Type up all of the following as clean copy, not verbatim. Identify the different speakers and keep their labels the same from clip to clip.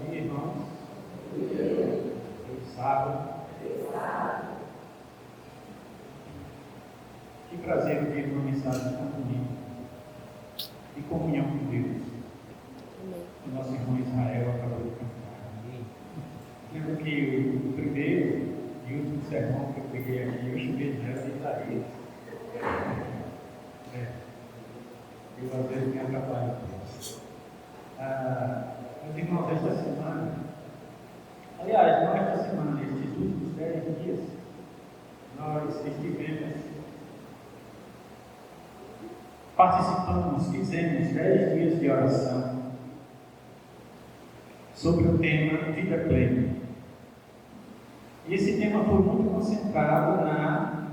Speaker 1: dia, irmãos. Feliz sábado. Que prazer ouvir uma mensagem tão bonita e comunhão com Deus. O nosso irmão Israel acabou de cantar. Lembro que o primeiro e último sermão que eu peguei aqui, eu chamei de Isaías. Eu às vezes me atrapalho. Meus irmãos, esta semana, aliás, não esta semana, estes últimos 10 dias, nós fizemos 10 dias de oração sobre o tema Vida Plena. E esse tema foi muito concentrado na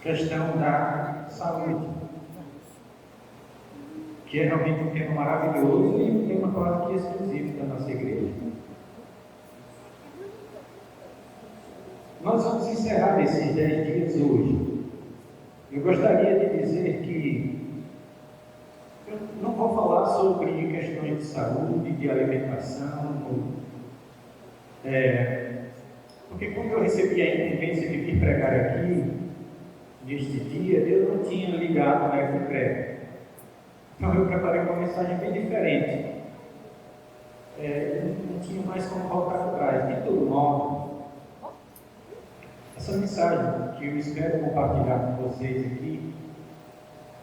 Speaker 1: questão da saúde, que é realmente um tema maravilhoso e um tema quase que exclusivo da nossa igreja. Nós vamos encerrar esses 10 dias hoje. Eu gostaria de dizer que eu não vou falar sobre questões de saúde, de alimentação, porque quando eu recebi a incumbência de vir pregar aqui, neste dia, eu não tinha ligado na FPRE. Então eu preparei uma mensagem bem diferente. Não tinha mais como voltar atrás. De todo modo, essa mensagem que eu espero compartilhar com vocês aqui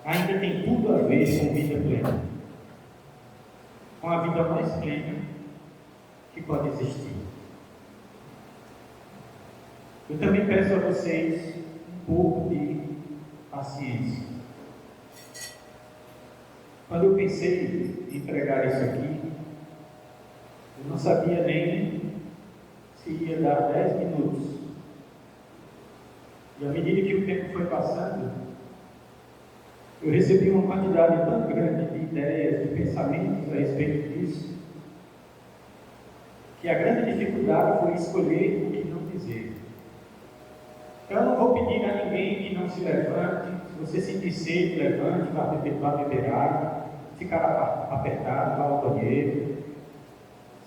Speaker 1: ainda tem tudo a ver com vida plena, com a vida mais plena que pode existir. Eu também peço a vocês um pouco de paciência. Quando eu pensei em pregar isso aqui, eu não sabia nem se ia dar 10 minutos. E à medida que o tempo foi passando, eu recebi uma quantidade tão grande de ideias, de pensamentos a respeito disso, que a grande dificuldade foi escolher o que não dizer. Então, eu não vou pedir a ninguém que não se levante. Se você sentir sede, levante, vá beber água. Ficar apertado, vá ao banheiro.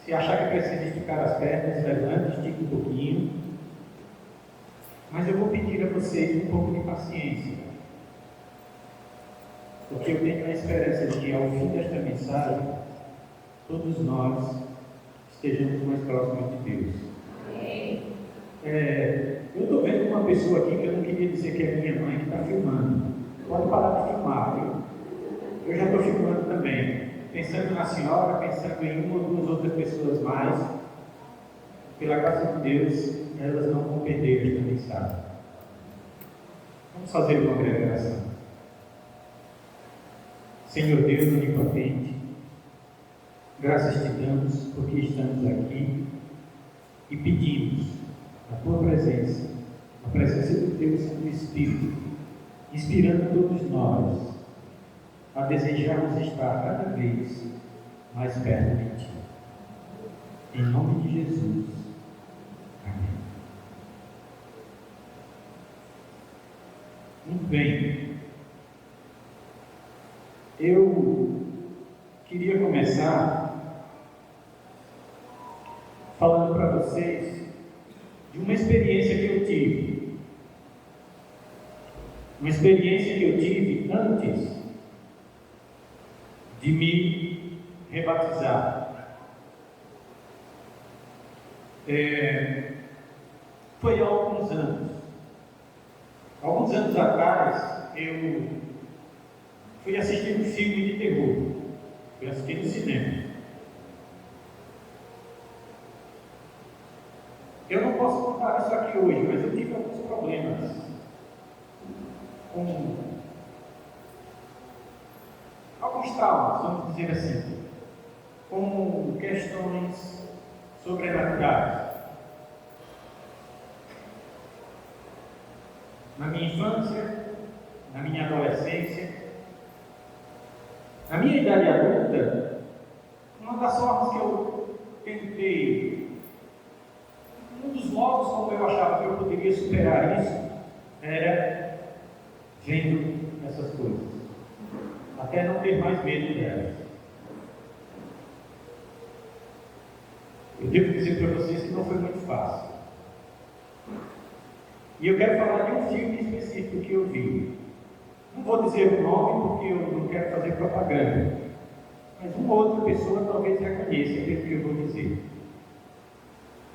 Speaker 1: Se achar que precisa esticar as pernas, levante, estique um pouquinho. Mas eu vou pedir a vocês um pouco de paciência. Porque eu tenho a esperança de que, ao fim desta mensagem, todos nós estejamos mais próximos de Deus. Eu estou vendo uma pessoa aqui que eu não queria dizer que é minha mãe, que está filmando. Pode parar de filmar, viu? Eu já estou filmando também. Pensando na senhora, pensando em uma ou duas outras pessoas mais. Pela graça de Deus, elas não vão perder esta mensagem. Vamos fazer uma breve oração. Senhor Deus onipotente, graças te damos porque estamos aqui e pedimos a tua presença, a presença do teu Santo Espírito, inspirando todos nós a desejarmos estar cada vez mais perto de ti. Em nome de Jesus. Amém. Muito bem. Eu queria começar falando para vocês de uma experiência que eu tive. Uma experiência que eu tive antes de me rebatizar. Foi há alguns anos. Alguns anos atrás, eu fui assistir um filme de terror. Fui assistir no cinema. Eu não posso contar isso aqui hoje, mas eu tive alguns problemas com alguns traumas, vamos dizer assim, com questões sobrenaturais. Na minha infância, na minha adolescência, na minha idade adulta, uma das formas que eu tentei, um dos modos como eu achava que eu poderia superar isso, era vendo essas coisas, até não ter mais medo delas. Eu devo dizer para vocês que não foi muito fácil. E eu quero falar de um filme específico que eu vi. Não vou dizer o nome porque eu não quero fazer propaganda, mas uma outra pessoa talvez reconheça aquilo que eu vou dizer.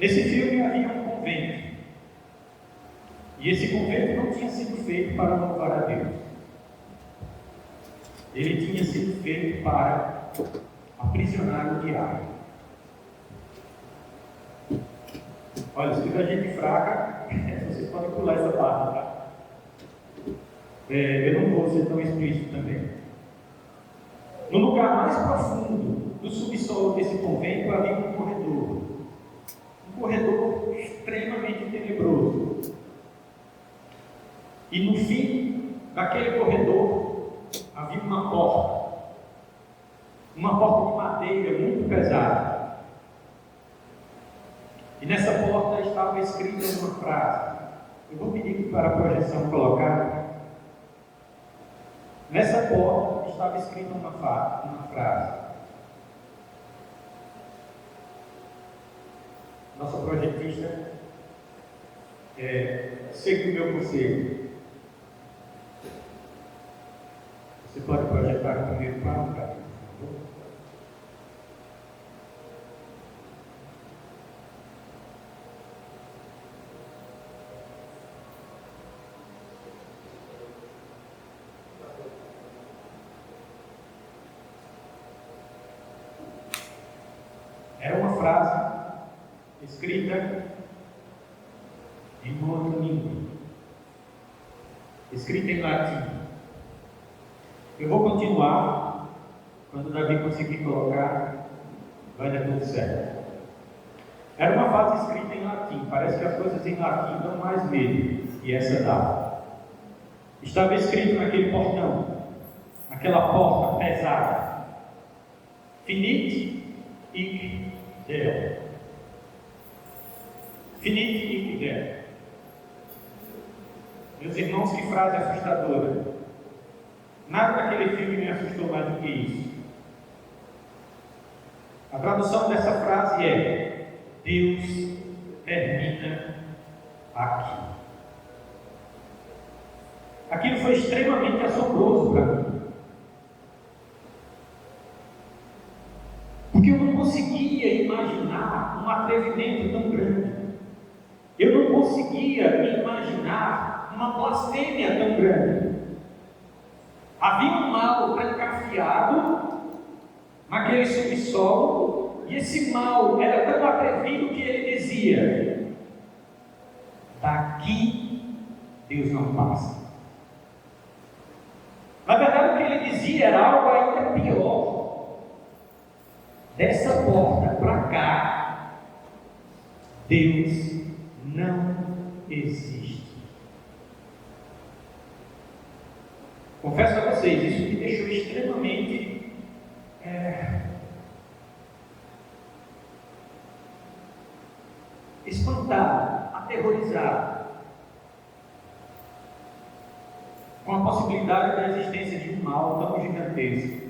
Speaker 1: Nesse filme havia um convento. E esse convento não tinha sido feito para louvar a Deus. Ele tinha sido feito para aprisionar o diabo. Olha, se tiver gente fraca, vocês podem pular essa parte, tá? Eu não vou ser tão explícito também. No lugar mais profundo do subsolo desse convento havia um corredor. Um corredor extremamente tenebroso. E no fim daquele corredor havia uma porta. Uma porta de madeira muito pesada. E nessa porta estava escrita uma frase. Eu vou pedir para a projeção colocar. Nessa porta estava escrita uma frase. Nossa projetista segue o meu conselho. Você pode projetar o primeiro plano, cara, por favor? Era uma frase escrita em uma outra língua, escrita em latim. Eu vou continuar, quando Davi conseguir colocar, vai dar tudo certo. Era uma frase escrita em latim, parece que as coisas em latim dão mais medo, e essa dá. Estava escrito naquele portão, naquela porta pesada: Finite hic Deo. Finite hic Deo. Meus irmãos, que frase assustadora. Nada naquele filme me assustou mais do que isso. A tradução dessa frase é: Deus termina aqui. Aquilo foi extremamente assombroso para mim. Porque eu não conseguia imaginar um atrevimento tão grande. Eu não conseguia me imaginar uma blasfêmia tão grande. Havia um mal trancafiado naquele subsolo, e esse mal era tão atrevido que ele dizia: daqui Deus não passa. Na verdade, o que ele dizia era algo ainda pior. Dessa porta para cá, Deus não existe. Confesso a vocês, isso me deixou extremamente espantado, aterrorizado com a possibilidade da existência de um mal tão gigantesco.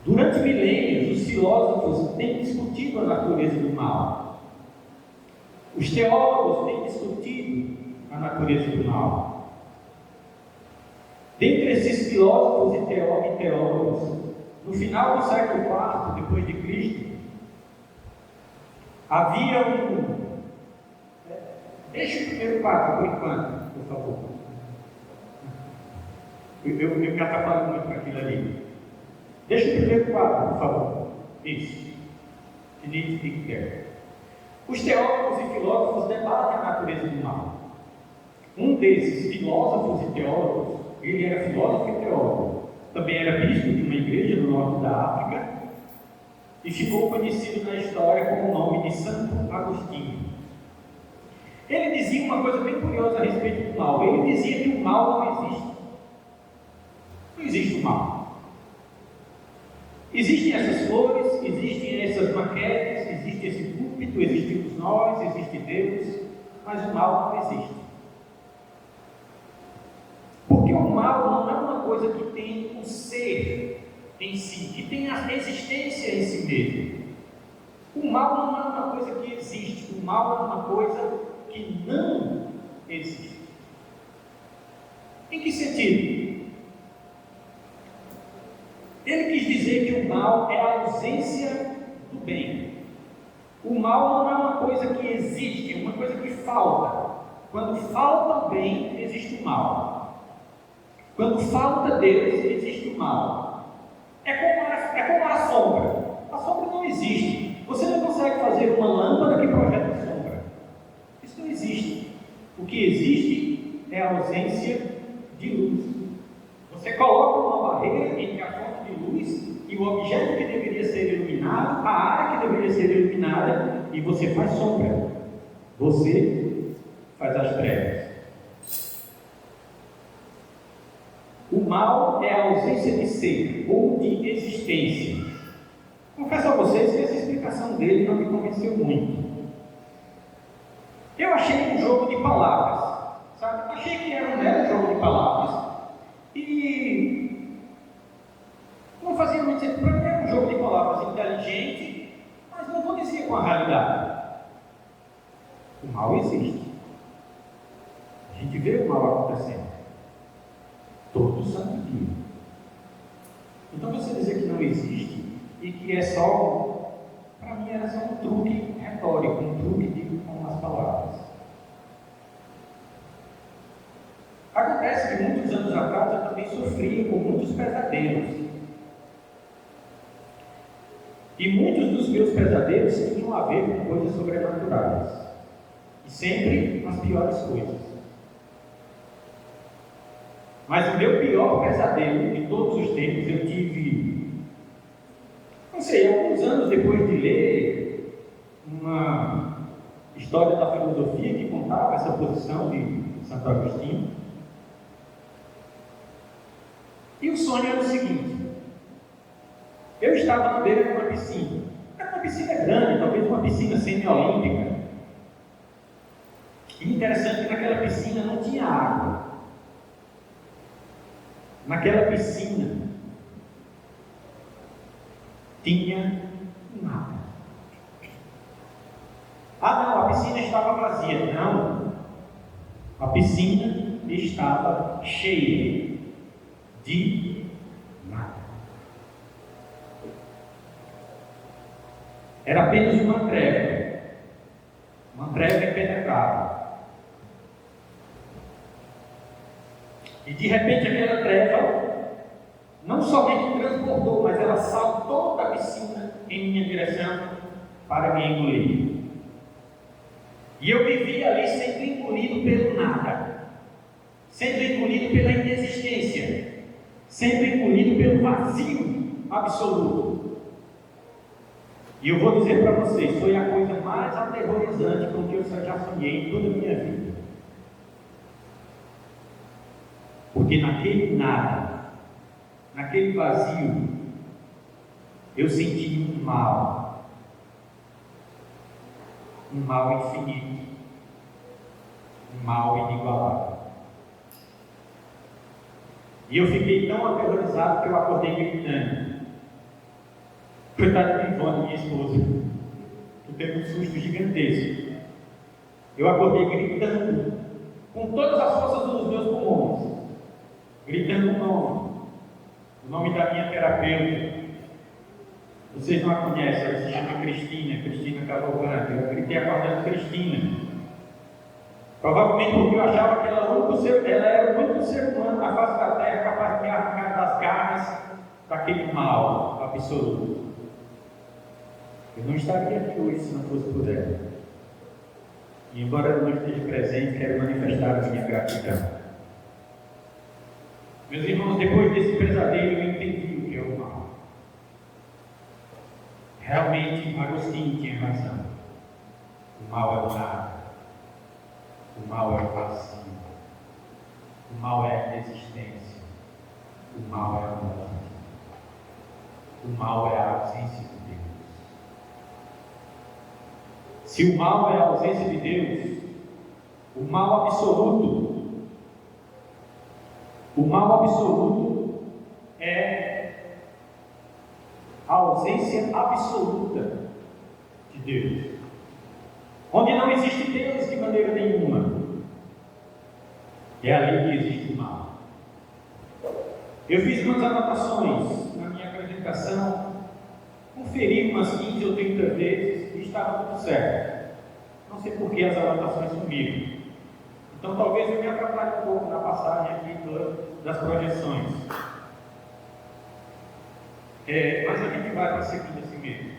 Speaker 1: Durante milênios, os filósofos têm discutido a natureza do mal. Os teólogos têm discutido a natureza do mal. Dentre esses filósofos e teólogos, no final do século IV depois de Cristo, havia deixa o primeiro quadro por enquanto, por favor. Eu me atrapalho muito com aquilo ali. Deixa o primeiro quadro, por favor. Isso. Os teólogos e filósofos debatem a natureza do mal. Um desses filósofos e teólogos, ele era filósofo e teólogo, também era bispo de uma igreja no norte da África e ficou conhecido na história com o nome de Santo Agostinho. Ele dizia uma coisa bem curiosa a respeito do mal. Ele dizia que o mal não existe. Não existe o mal. Existem essas flores, existem essas maquetes, existe esse púlpito, existimos nós, existe Deus, mas o mal não existe. Porque o mal não é uma coisa que tem um ser em si, que tem a existência em si mesmo. O mal não é uma coisa que existe, o mal é uma coisa que não existe. Em que sentido? Ele quis dizer que o mal é a ausência do bem. O mal não é uma coisa que existe, é uma coisa que falta. Quando falta o bem, existe o mal. Quando falta Deus, existe o mal. É como a sombra. A sombra não existe. Você não consegue fazer uma lâmpada que projeta sombra. Isso não existe. O que existe é a ausência de luz. Você coloca uma barreira entre a fonte de luz e o objeto que deveria ser iluminado, a área que deveria ser iluminada, e você faz sombra. Você faz as trevas. O mal é a ausência de ser ou de existência. Confesso a vocês que essa explicação dele não me convenceu muito. Eu achei um jogo de palavras, sabe? Achei que era um mero jogo de palavras. E não fazia muito sentido. Para mim era um jogo de palavras inteligente, mas não condizia com a realidade. O mal existe. A gente vê o mal acontecendo todo santo dia. Então você dizer que não existe e que é só, para mim era só um truque retórico, um truque com as palavras. Acontece que muitos anos atrás eu também sofria com muitos pesadelos. E muitos dos meus pesadelos tinham a ver com coisas sobrenaturais. E sempre as piores coisas. Mas o meu pior pesadelo de todos os tempos eu tive, não sei, alguns anos depois de ler uma história da filosofia que contava essa posição de Santo Agostinho. E o sonho era o seguinte: eu estava na beira de uma piscina. Era uma piscina grande, talvez uma piscina semi-olímpica. E interessante que naquela piscina não tinha água. Naquela piscina tinha nada. Ah não, a piscina estava vazia. Não, a piscina estava cheia de nada. Era apenas uma treva impenetrável. E de repente aquela treva não somente me transportou, mas ela saltou da piscina em minha direção para me engolir. E eu vivi ali sendo engolido pelo nada, sendo engolido pela inexistência, sendo engolido pelo vazio absoluto. E eu vou dizer para vocês, foi a coisa mais aterrorizante com que eu já sonhei em toda a minha vida. Porque naquele nada, naquele vazio, eu senti um mal infinito, um mal inigualável. E eu fiquei tão aterrorizado que eu acordei gritando. Coitada de Ivone, minha esposa, que teve um susto gigantesco. Eu acordei gritando, com todas as forças dos meus pulmões, gritando o nome da minha terapeuta. Vocês não a conhecem, ela se chama Cristina Cavalcante. Eu gritei acordando Cristina. Provavelmente porque eu achava que ela era o único ser humano na face da terra capaz de me arrancar das garras daquele mal absoluto. Eu não estaria aqui hoje se não fosse por ela. E embora ela não esteja presente, quero manifestar a minha gratidão. Meus irmãos, depois desse pesadelo eu entendi o que é o mal. Realmente Agostinho tinha razão. O mal é o nada. O mal é o vazio. O mal é a inexistência. O mal é a morte. O mal é a ausência de Deus. Se o mal é a ausência de Deus, o mal absoluto é a ausência absoluta Deus. Onde não existe Deus de maneira nenhuma, é ali que existe o mal. Eu fiz umas anotações na minha apresentação, conferi umas 15 ou 30 vezes e estava tudo certo. Não sei por que as anotações sumiram. Então talvez eu me atrapalhe um pouco na passagem aqui das projeções. Mas a gente vai prosseguindo assim mesmo.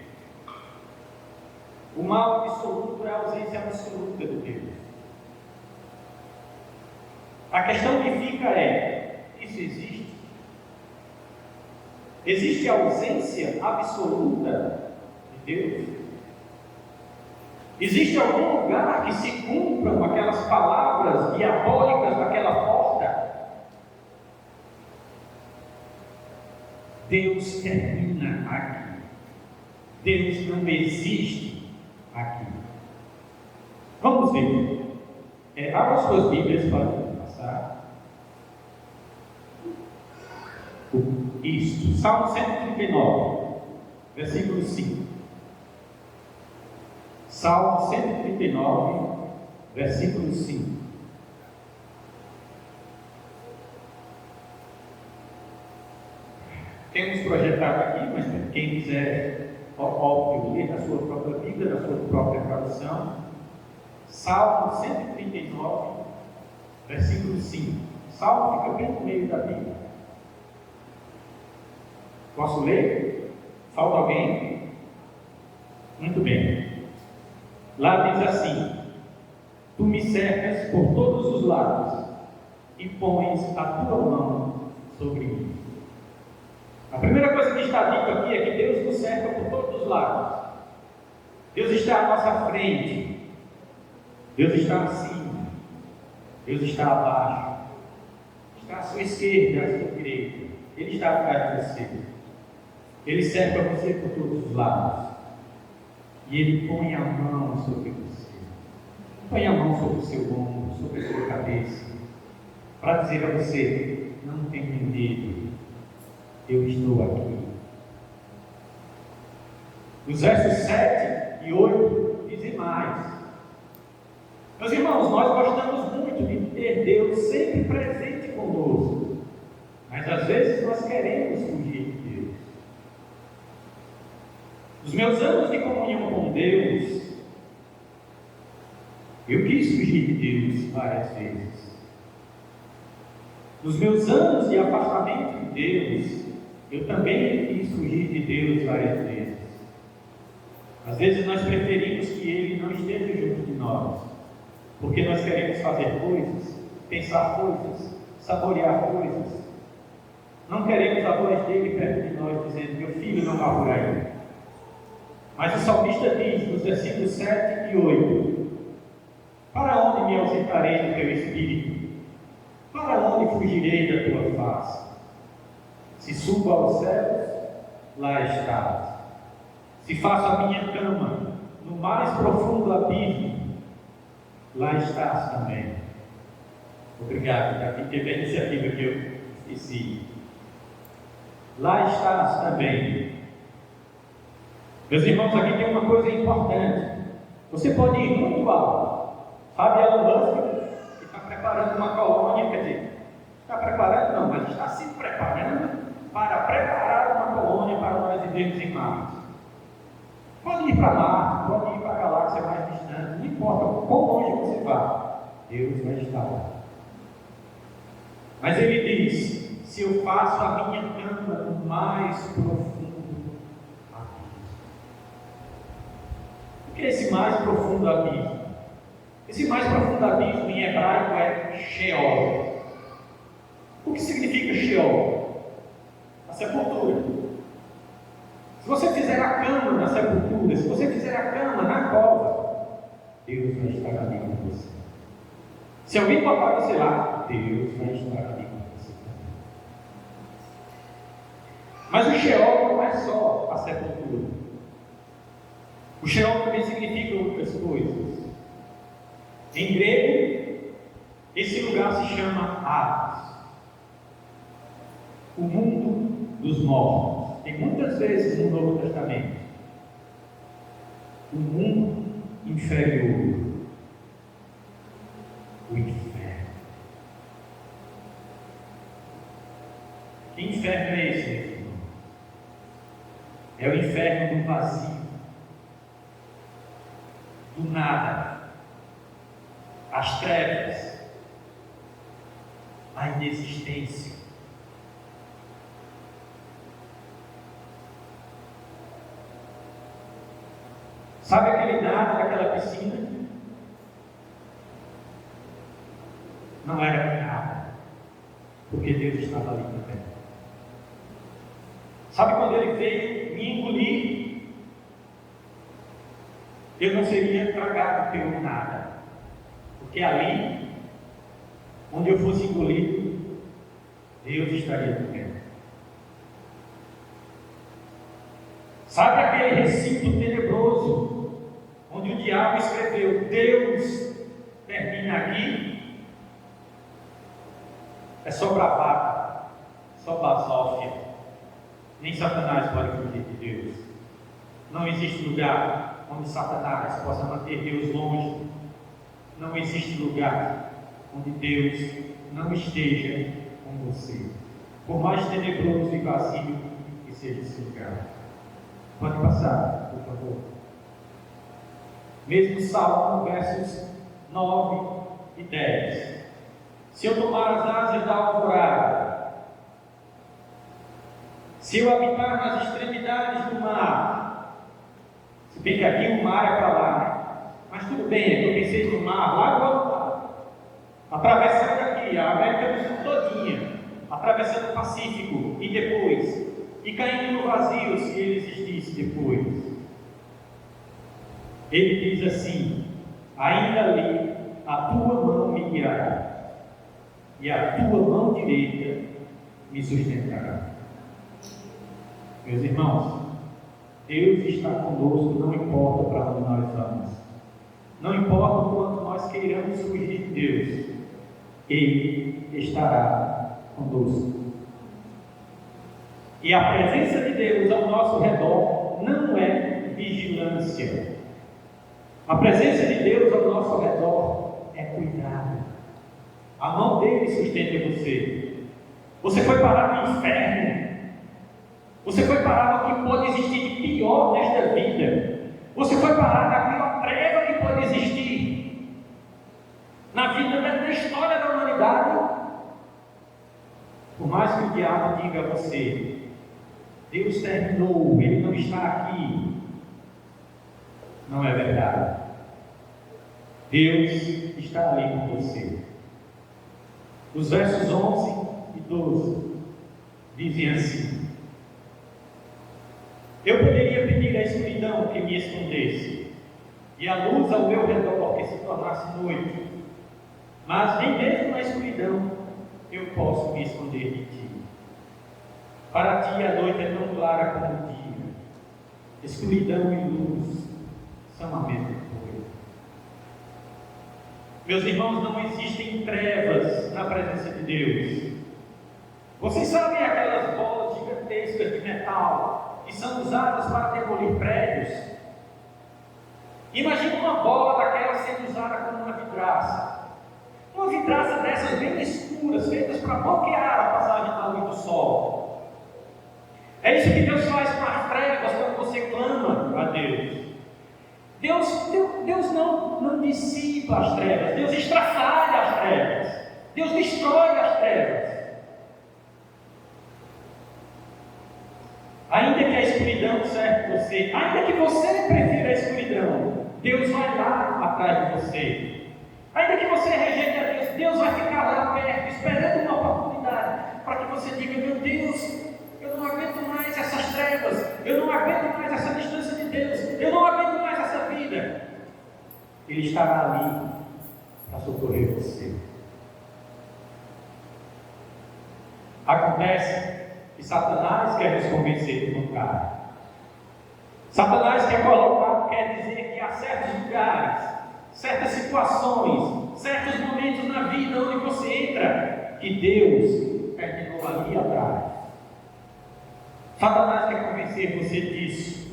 Speaker 1: O mal absoluto é a ausência absoluta de Deus. A questão que fica é: isso existe? Existe a ausência absoluta de Deus? Existe algum lugar que se cumpram aquelas palavras diabólicas daquela porta? Deus termina aqui. Deus não existe aqui. Vamos ver. Abra suas Bíblias para passar. Isto, Salmo 139, versículo 5. Salmo 139, versículo 5. Temos projetado aqui, mas quem quiser, óbvio, ler na sua própria Bíblia, na sua própria tradução. Salmo 139, versículo 5. Salmo fica bem no meio da Bíblia. Posso ler? Falta alguém? Muito bem. Lá diz assim: Tu me cercas por todos os lados e pões a tua mão sobre mim. A primeira coisa que está dito aqui é que Deus nos cerca por todos os lados. Deus está à nossa frente. Deus está acima. Deus está abaixo. Está à sua esquerda, à sua direita. Ele está atrás de você. Ele cerca você por todos os lados. E Ele põe a mão sobre você. Põe a mão sobre o seu ombro, sobre a sua cabeça, para dizer a você: não tenha medo, eu estou aqui. Os versos 7 e 8 dizem mais. Meus irmãos, nós gostamos muito de ter Deus sempre presente conosco, mas às vezes nós queremos fugir de Deus. Os meus anos de comunhão com Deus, eu quis fugir de Deus várias vezes. Nos meus anos de afastamento de Deus, eu também quis fugir de Deus várias vezes. Às vezes nós preferimos que Ele não esteja junto de nós, porque nós queremos fazer coisas, pensar coisas, saborear coisas. Não queremos a voz dele perto de nós dizendo: meu filho, não vá por aí. Mas o salmista diz nos versículos 7 e 8: para onde me ausentarei do teu espírito? Para onde fugirei da tua face? Se subo aos céus, lá estás. Se faço a minha cama no mais profundo abismo, lá estás também. Obrigado, Davi, teve a iniciativa que eu esqueci. Lá estás também. Meus irmãos, aqui tem uma coisa importante. Você pode ir muito alto. Sabe Elon Musk, que está preparando uma colônia, quer dizer, está preparando não, mas está se preparando para preparar uma colônia para nós vivermos em Marte. Pode ir para Marte, pode ir para a galáxia mais distante, não importa o quão longe você vá, Deus vai estar lá. Mas ele diz: se eu faço a minha cama no mais profundo abismo. O que é esse mais profundo abismo? Esse mais profundo abismo em hebraico é Sheol. O que significa Sheol? A sepultura. Se você fizer a cama na sepultura, se você fizer a cama na cova, Deus vai estar ali com você. Se alguém botar você lá, Deus vai estar ali com você também. Mas o Sheol não é só a sepultura. O Sheol também significa outras coisas. Em grego, esse lugar se chama Hades, o mundo dos mortos. Tem muitas vezes no Novo Testamento. o mundo inferior, o inferno. Que inferno é esse, meu irmão? É o inferno do vazio, do nada, as trevas, a inexistência. Sabe aquele nada daquela piscina? Não era nada, porque Deus estava ali também. Sabe quando Ele veio me engolir? Eu não seria tragado pelo nada, porque ali, onde eu fosse engolido, Deus estaria também. Sabe aquele recinto tenebroso, onde o diabo escreveu, Deus termina aqui? É só bravata, só basófia. Nem Satanás pode fugir de Deus. Não existe lugar onde Satanás possa manter Deus longe. Não existe lugar onde Deus não esteja com você. Por mais tenebroso e vazio que seja esse lugar. Pode passar, por favor. Mesmo Salmo, versos 9 e 10. Se eu tomar as asas da alvorada, se eu habitar nas extremidades do mar, se bem que aqui o mar é para lá, né? Mas tudo bem, eu pensei no mar lá do outro lado, atravessando aqui a América do Sul todinha, atravessando o Pacífico e depois, e caindo no vazio, se ele existisse depois. Ele diz assim, ainda ali a tua mão me guiará, e a tua mão direita me sustentará. Meus irmãos, Deus está conosco, não importa para onde nós vamos, não importa o quanto nós queiramos fugir de Deus, Ele estará conosco. E a presença de Deus ao nosso redor não é vigilância. A presença de Deus ao nosso redor é cuidado. A mão dele sustenta você. Você foi parar no inferno. Você foi parar no que pode existir de pior nesta vida. Você foi parar na pior treva que pode existir na vida, na história da humanidade. Por mais que o diabo diga a você, Deus terminou, Ele não está aqui. Não é verdade. Deus está ali com você. Os versos 11 e 12 dizem assim: eu poderia pedir à escuridão que me escondesse, e a luz ao meu redor que se tornasse noite, mas nem mesmo na escuridão eu posso me esconder de ti. Para ti a noite é tão clara como o dia. Escuridão e luz são a mesma coisa. Meus irmãos, não existem trevas na presença de Deus. Vocês sabem aquelas bolas gigantescas de metal que são usadas para demolir prédios? Imagina uma bola daquela sendo usada como uma vidraça. Uma vidraça dessas bem escuras, feitas para bloquear a passagem da luz do sol. É isso que Deus faz com as trevas quando você clama a Deus. Deus não dissipa as trevas, Deus estraçalha as trevas, Deus destrói as trevas. Ainda que a escuridão cerque você, ainda que você prefira a escuridão, Deus vai lá atrás de você. Ainda que você rejeite a Deus, Deus vai ficar lá perto, esperando uma oportunidade, para que você diga, meu Deus, eu não aguento mais essas trevas, eu não aguento mais essa distância de Deus, eu não aguento mais essa vida. Ele estará ali para socorrer você. Acontece que Satanás quer nos convencer do contrário. Satanás quer dizer que há certos lugares, certas situações, certos momentos na vida onde você entra, que Deus terminou ali atrás. Satanás quer convencer você disso.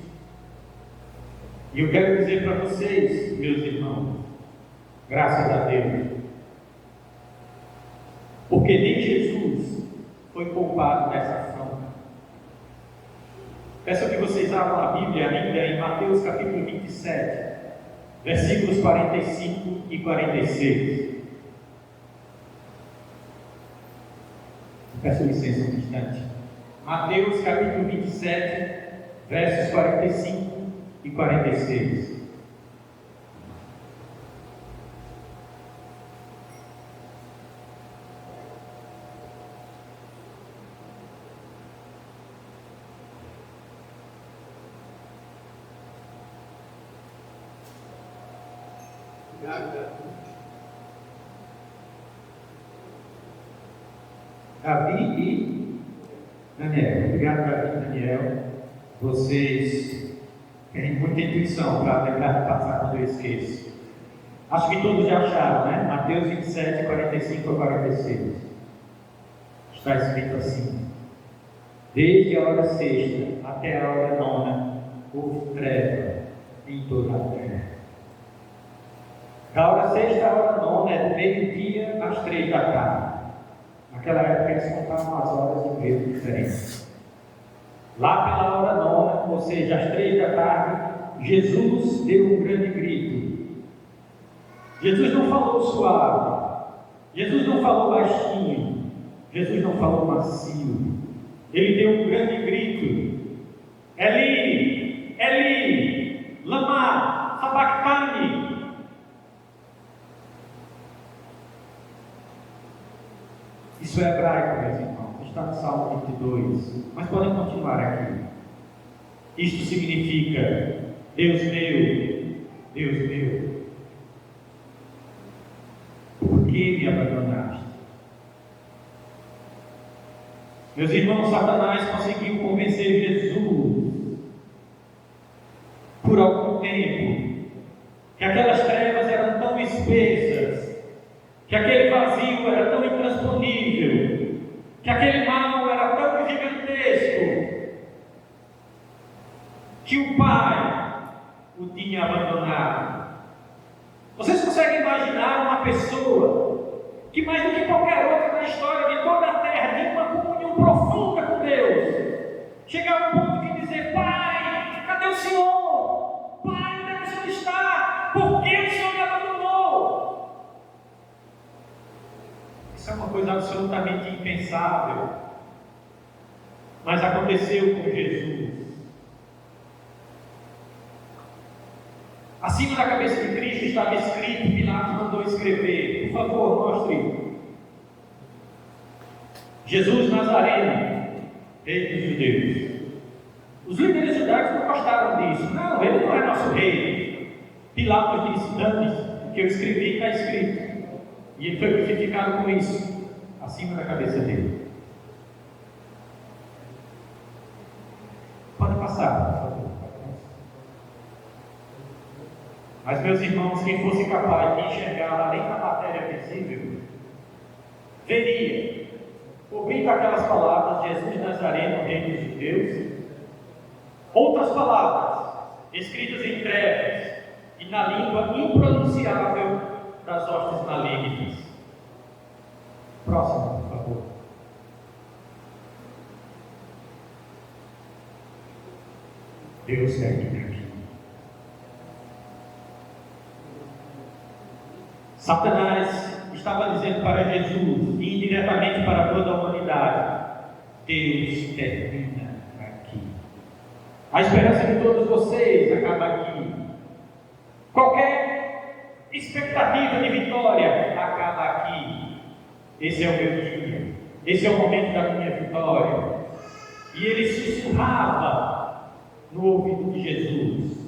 Speaker 1: E eu quero dizer para vocês, meus irmãos, graças a Deus, porque nem Jesus foi poupado dessa afronta. Peço que vocês abram a Bíblia ainda em Mateus capítulo 27, versículos 45 e 46. Peço licença um instante. Mateus capítulo 27, versos 45 e 46. Davi e Daniel. Obrigado, Davi e Daniel. Vocês têm muita intuição para lembrar de passar quando eu esqueço. Acho que todos já acharam, né? Mateus 27, 45 a 46. Está escrito assim: desde a hora sexta até a hora nona, houve treva em toda a terra. Da hora sexta à hora nona é do meio-dia às 3 da tarde. Naquela época eles contavam as horas de um jeito diferente. Lá pela hora nona, ou seja, às 3 da tarde, Jesus deu um grande grito. Jesus não falou suave, Jesus não falou baixinho, Jesus não falou macio. Ele deu um grande grito: Eli, Eli, lama sabachthani. Isso é hebraico, meus irmãos, está no Salmo 22, mas podem continuar aqui. Isto significa: Deus meu, por que me abandonaste? Meus irmãos, Satanás conseguiu convencer Jesus por algum tempo que aquelas trevas eram tão espessas, que aquele vazio era tão intransponível, que aquele mal era tão gigantesco, que o Pai o tinha abandonado. Vocês conseguem imaginar uma pessoa que, mais do que qualquer outra na história de toda a terra, tinha uma comunhão profunda com Deus, chegar ao ponto de dizer: Pai, cadê o Senhor? Pai, onde é que o Senhor está? Por que o Senhor me abandonou? Isso é uma coisa absolutamente impensável, mas aconteceu com Jesus. Acima da cabeça de Cristo estava escrito, Pilatos mandou escrever. Por favor, mostre. Jesus Nazareno, rei dos judeus. Os líderes judaicos não gostaram disso. Não, ele não é nosso rei. Pilatos disse: dane-se, o que eu escrevi está escrito. E ele foi crucificado com isso, acima da cabeça dele. Pode passar, por favor. Mas, meus irmãos, quem fosse capaz de enxergar além da matéria visível, veria, ouvindo aquelas palavras: Jesus Nazareno, rei dos judeus, outras palavras escritas em trevas e na língua impronunciável das hostes malignas. Próximo, por favor. Deus termina aqui. Satanás estava dizendo para Jesus, e indiretamente para toda a humanidade: Deus termina aqui. A esperança de todos vocês acaba aqui. Qualquer expectativa de vitória acaba aqui. Esse é o meu dia, esse é o momento da minha vitória. E ele sussurrava no ouvido de Jesus: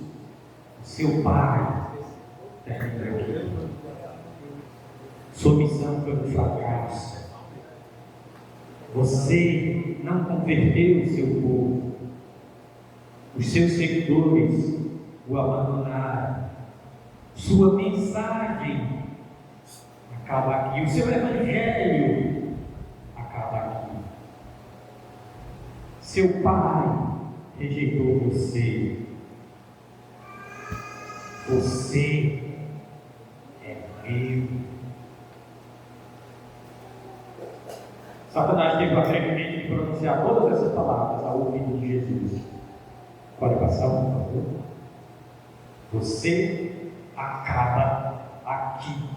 Speaker 1: seu Pai termina aqui. Sua missão foi um fracasso. Você não converteu o seu povo. Os seus seguidores o abandonaram. Sua mensagem acaba aqui. O seu evangelho acaba aqui. Seu pai rejeitou você. Você é meu. Satanás teve o atrevimento de pronunciar todas essas palavras ao ouvido de Jesus. Pode passar, por favor. Você acaba aqui.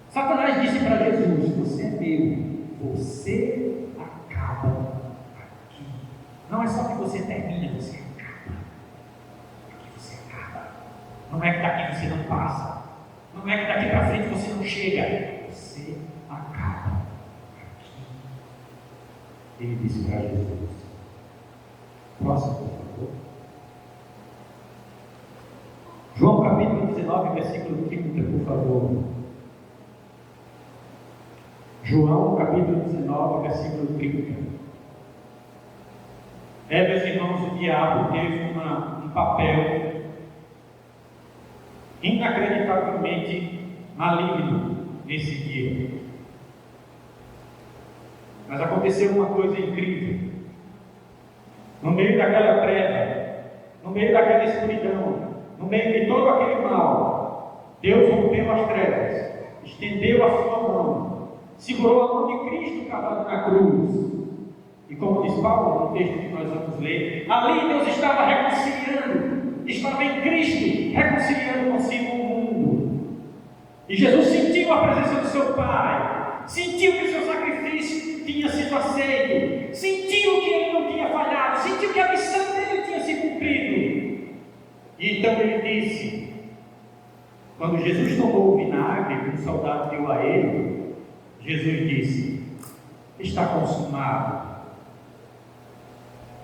Speaker 1: Satanás disse para Jesus: você é meu. Você acaba aqui. Não é só que você termina, você acaba. Aqui você acaba. Não é que daqui você não passa. Não é que daqui para frente você não chega. Você acaba aqui. Ele disse para Jesus. Próximo, por favor. João capítulo 19, versículo 30, por favor. João capítulo 19, versículo 30. Meus irmãos, o diabo teve um papel inacreditavelmente maligno nesse dia. Mas aconteceu uma coisa incrível. No meio daquela treva, no meio daquela escuridão, no meio de todo aquele mal, Deus rompeu as trevas, estendeu a sua mão, segurou a mão de Cristo cavado na cruz. E como diz Paulo no texto que nós vamos ler, ali Deus estava reconciliando, estava em Cristo reconciliando consigo o mundo. E Jesus sentiu a presença do seu Pai, sentiu que o seu sacrifício tinha sido aceito, sentiu que ele não tinha falhado, sentiu que a missão dele tinha se cumprido. E então ele disse, quando Jesus tomou o vinagre que um soldado deu a ele, Jesus disse: está consumado.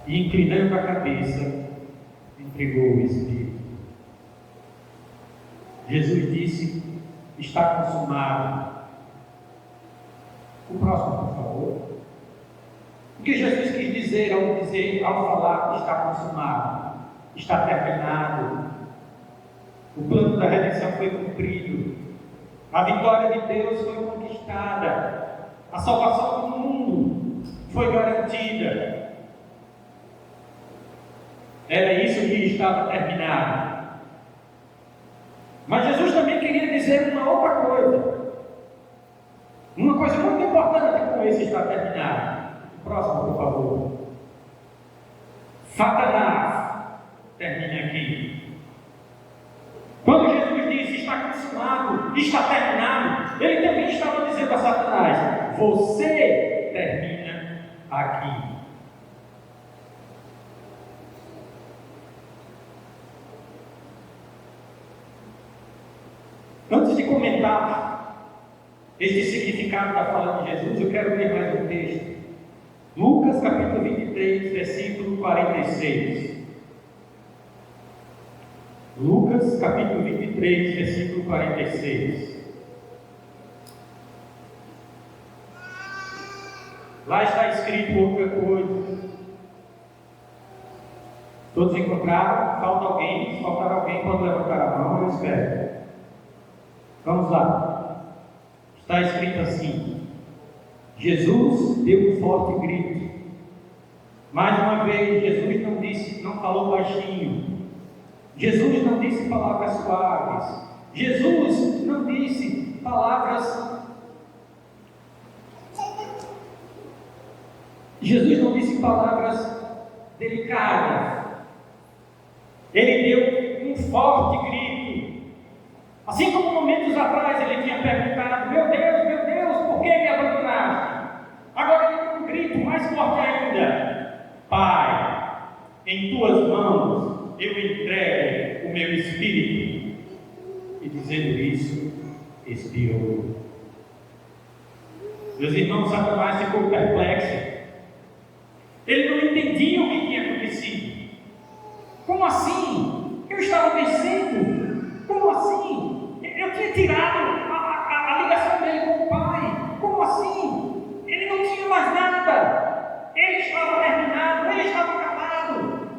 Speaker 1: E inclinando a cabeça, entregou o Espírito. Jesus disse: está consumado. O próximo, por favor. O que Jesus quis dizer ao falar que está consumado? Está terminado. O plano da redenção foi cumprido. A vitória de Deus foi conquistada. A salvação do mundo foi garantida. Era isso que estava terminado. Mas Jesus também queria dizer uma outra coisa. Uma coisa muito importante com esse está terminado. O próximo, por favor. Satanás termina aqui. Quando Jesus disse está consumado, está terminado, ele também estava dizendo a Satanás: você termina aqui. Antes de comentar esse significado da fala de Jesus, eu quero ler mais um texto. Lucas capítulo 23, versículo 46. Lucas capítulo 23, versículo 46. Lá está escrito outra coisa. Todos encontraram? Falta alguém? Se faltar alguém, pode levantar a mão, eu espero. Vamos lá. Está escrito assim: Jesus deu um forte grito. Mais uma vez, Jesus não falou baixinho. Jesus não disse palavras suaves. Jesus não disse palavras. Jesus não disse palavras delicadas. Ele deu um forte grito. Assim como momentos atrás ele tinha perguntado: meu Deus, por que me abandonaste? Agora ele deu um grito mais forte ainda: Pai, em tuas mãos eu entrego o meu espírito. E dizendo isso, expirou. Meus irmãos, Satanás ficou perplexo. Ele não entendia o que tinha acontecido. Como assim? Eu estava vencendo? Como assim? Eu tinha tirado a ligação dele com o Pai. Como assim? Ele não tinha mais nada. Ele estava terminado, ele estava acabado.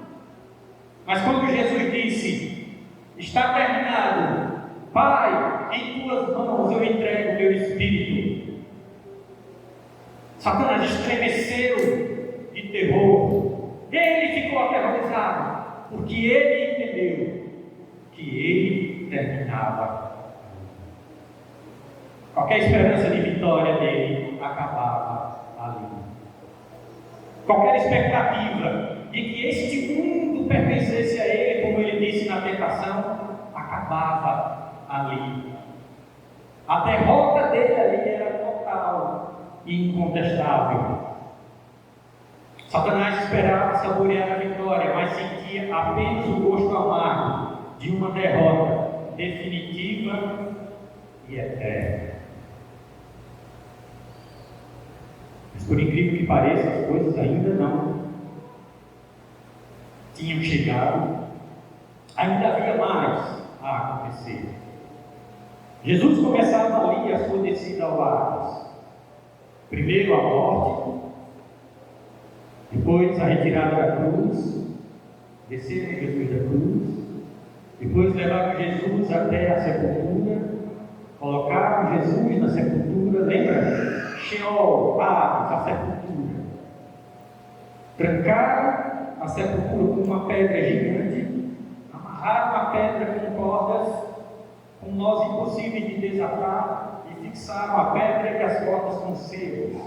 Speaker 1: Mas quando Jesus disse: está terminado, Pai, em tuas mãos eu entrego o meu espírito, Satanás estremeceu de terror. Ele ficou aterrorizado, porque ele entendeu que ele terminava. Qualquer esperança de vitória dele acabava ali. Qualquer expectativa de que este mundo pertencesse a ele, como ele disse na tentação, acabava ali. A derrota dele ali era total e incontestável. Satanás esperava saborear a vitória, mas sentia apenas o gosto amargo de uma derrota definitiva e eterna. Mas por incrível que pareça, as coisas ainda não tinham chegado, ainda havia mais a acontecer. Jesus começava ali a sua descida ao Hades. Primeiro a morte, depois a retirada da cruz, desceram Jesus da cruz, depois levaram Jesus até a sepultura, colocaram Jesus na sepultura, lembra? Sheol, Hades, a sepultura. Trancaram a sepultura com uma pedra gigante, amarraram a pedra com cordas, com nós impossíveis de desatar, e fixaram a pedra e as cordas com selos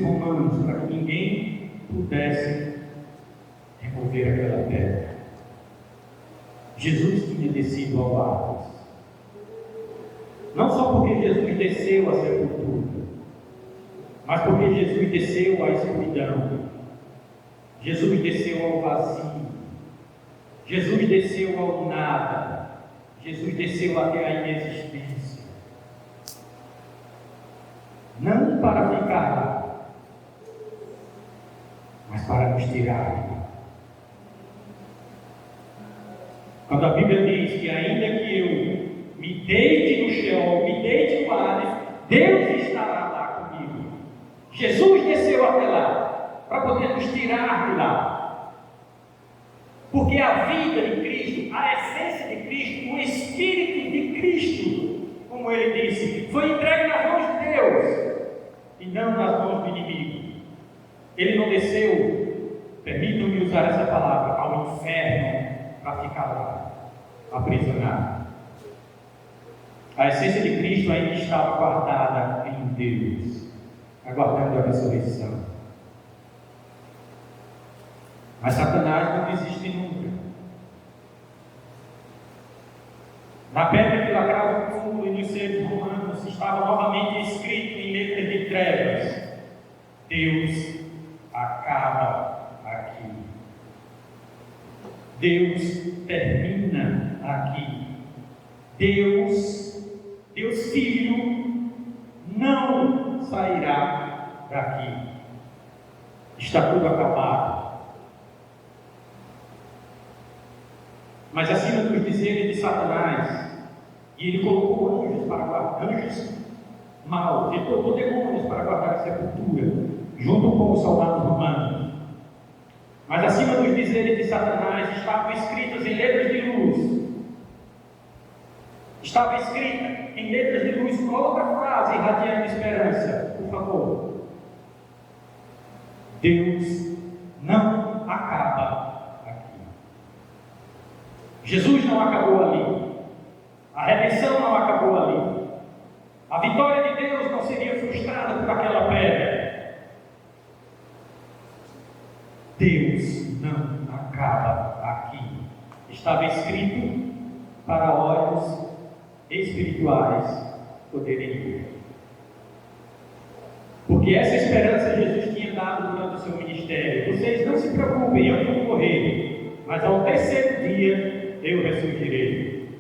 Speaker 1: romanos, para que ninguém pudesse remover aquela pedra. Jesus tinha descido ao Hades. Não só porque Jesus desceu à sepultura, mas porque Jesus desceu à escuridão. Jesus desceu ao vazio. Jesus desceu ao nada. Jesus desceu até a inexistência. Não para ficar lá, mas para nos tirar. Quando a Bíblia diz que ainda que eu me deite no Sheol, me deite no Hades, Deus estará lá comigo. Jesus desceu até lá, para poder nos tirar de lá. Porque a vida de Cristo, a essência de Cristo, o Espírito de Cristo, como ele disse, foi entregue nas mãos de Deus e não nas mãos do inimigo. Ele não desceu, permitam-me usar essa palavra, ao inferno para ficar lá, aprisionado. A essência de Cristo ainda estava guardada em Deus, aguardando a ressurreição. Mas Satanás não desiste nunca. Na pedra que lacrava o túmulo e nos selos romanos estava novamente escrito em letras de trevas: Deus acaba aqui. Deus termina aqui. Deus Filho não sairá daqui. Está tudo acabado. Mas acima dos dizeres de Satanás, e ele colocou anjos para guardar, anjos maus, ele colocou demônios para guardar a sepultura, junto com os soldados romanos. Mas acima dos dizeres de Satanás estavam escritas em letras de luz. Estava escrita em letras de luz uma outra frase irradiando esperança, por favor. Deus não acaba aqui. Jesus não acabou ali. A redenção não acabou ali. A vitória de Deus não seria frustrada por aquela pedra. Deus não acaba aqui. Estava escrito para olhos espirituais poderem ver. Porque essa esperança Jesus tinha dado durante o seu ministério. Vocês não se preocupem, eu vou morrer, mas ao terceiro dia eu ressurgirei.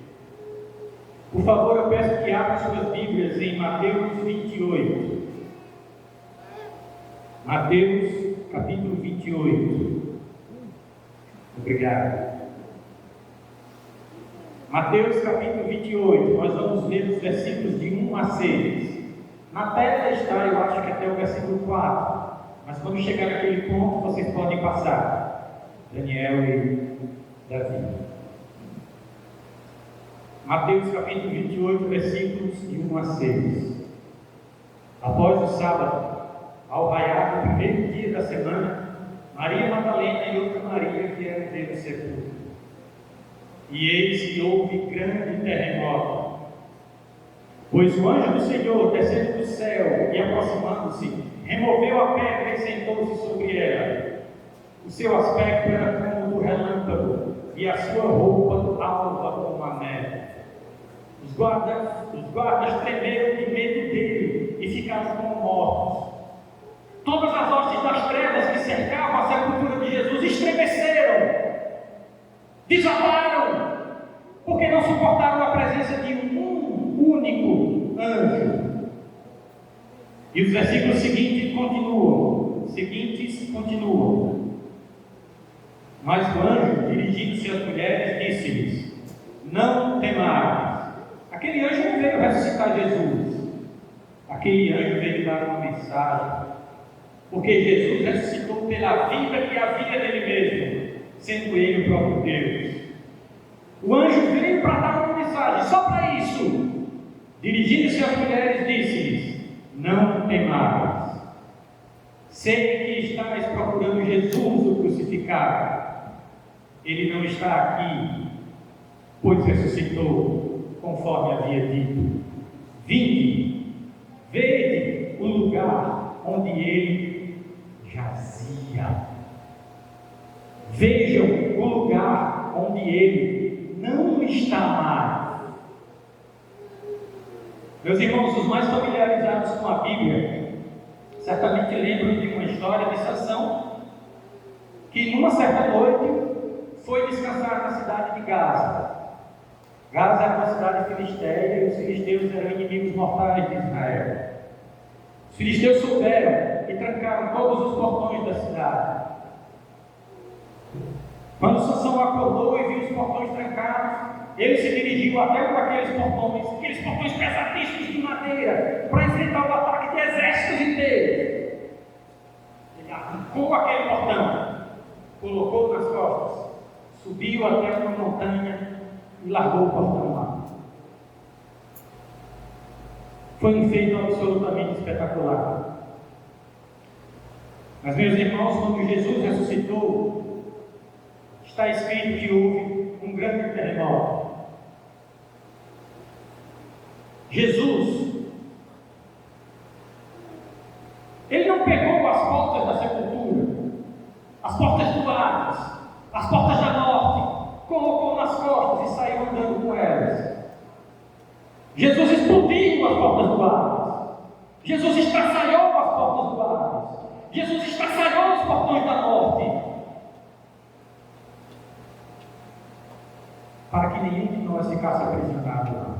Speaker 1: Por favor, eu peço que abram suas Bíblias em Mateus 28. Mateus capítulo 28. Obrigado. Mateus capítulo 28, nós vamos ler os versículos de 1 a 6. Na tela está, eu acho que até o versículo 4, mas quando chegar naquele ponto, vocês podem passar. Daniel e Davi. Mateus capítulo 28, versículos de 1 a 6. Após o sábado, ao raiar do primeiro dia da semana, Maria Madalena e outra Maria vieram ver o sepulcro. E eis que houve grande terremoto, pois o anjo do Senhor, descendo do céu e aproximando-se, removeu a pedra e sentou-se sobre ela. O seu aspecto era como do relâmpago, e a sua roupa alva como a neve. Os guardas tremeram de medo dele e ficaram como mortos. Todas as hostes das trevas que cercavam a sepultura de Jesus estremeceram, desabaram, porque não suportaram a presença de um único anjo. E os versículos seguintes continuam. Mas o anjo, dirigindo-se às mulheres, disse-lhes: não temais. Aquele anjo não veio ressuscitar Jesus. Aquele anjo veio dar uma mensagem. Porque Jesus ressuscitou pela vida que havia nele mesmo, sendo ele o próprio Deus. O anjo veio para dar uma mensagem, só para isso. Dirigindo-se às mulheres, disse-lhes: não temais. Sei que estáis procurando Jesus, o crucificado. Ele não está aqui, pois ressuscitou, conforme havia dito. Vinde, vede o lugar onde ele jazia. Vejam o lugar onde ele não está mais. Meus irmãos, os mais familiarizados com a Bíblia certamente lembram de uma história de Sansão, que numa certa noite foi descansar na cidade de Gaza. Gaza era uma cidade filisteia e os filisteus eram inimigos mortais de Israel. Os filisteus souberam e trancaram todos os portões da cidade. Quando Sansão acordou e viu os portões trancados, ele se dirigiu até um daqueles portões pesadíssimos de madeira, para enfrentar o ataque de exércitos inteiros. Ele arrancou aquele portão, colocou nas costas, subiu até uma montanha e largou o portão lá. Foi um feito absolutamente espetacular. Mas, meus irmãos, quando Jesus ressuscitou, está escrito que houve um grande terremoto. Jesus, ele não pegou as portas da sepultura, as portas do Hades, as portas da morte, colocou nas costas e saiu andando com elas. Jesus explodiu as portas do Hades. Jesus estraçalhou as portas do Hades. Jesus estraçalhou os portões da morte, para que nenhum de nós ficasse aprisionado lá.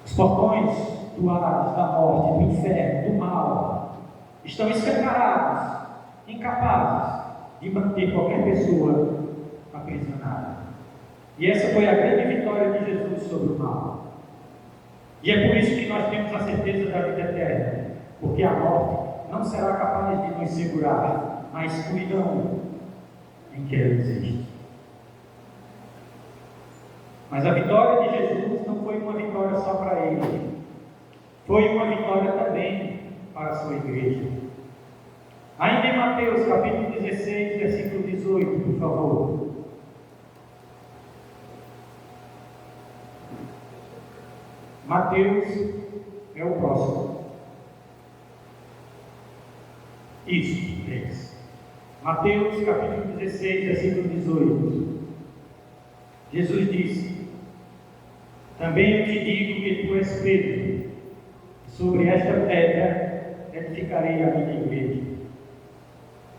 Speaker 1: Os portões do Hades, da morte, do inferno, do mal, estão escancarados, incapazes de manter qualquer pessoa aprisionada. E essa foi a grande vitória de Jesus sobre o mal. E é por isso que nós temos a certeza da vida eterna, porque a morte não será capaz de nos segurar na escuridão em que ela existe. Mas a vitória de Jesus não foi uma vitória só para ele, foi uma vitória também para a sua igreja. Ainda em Mateus capítulo 16, versículo 18, por favor. Mateus é o próximo. Isso, esse. Mateus capítulo 16, versículo 18. Jesus disse: também eu te digo que tu és Pedro, sobre esta pedra edificarei a minha igreja.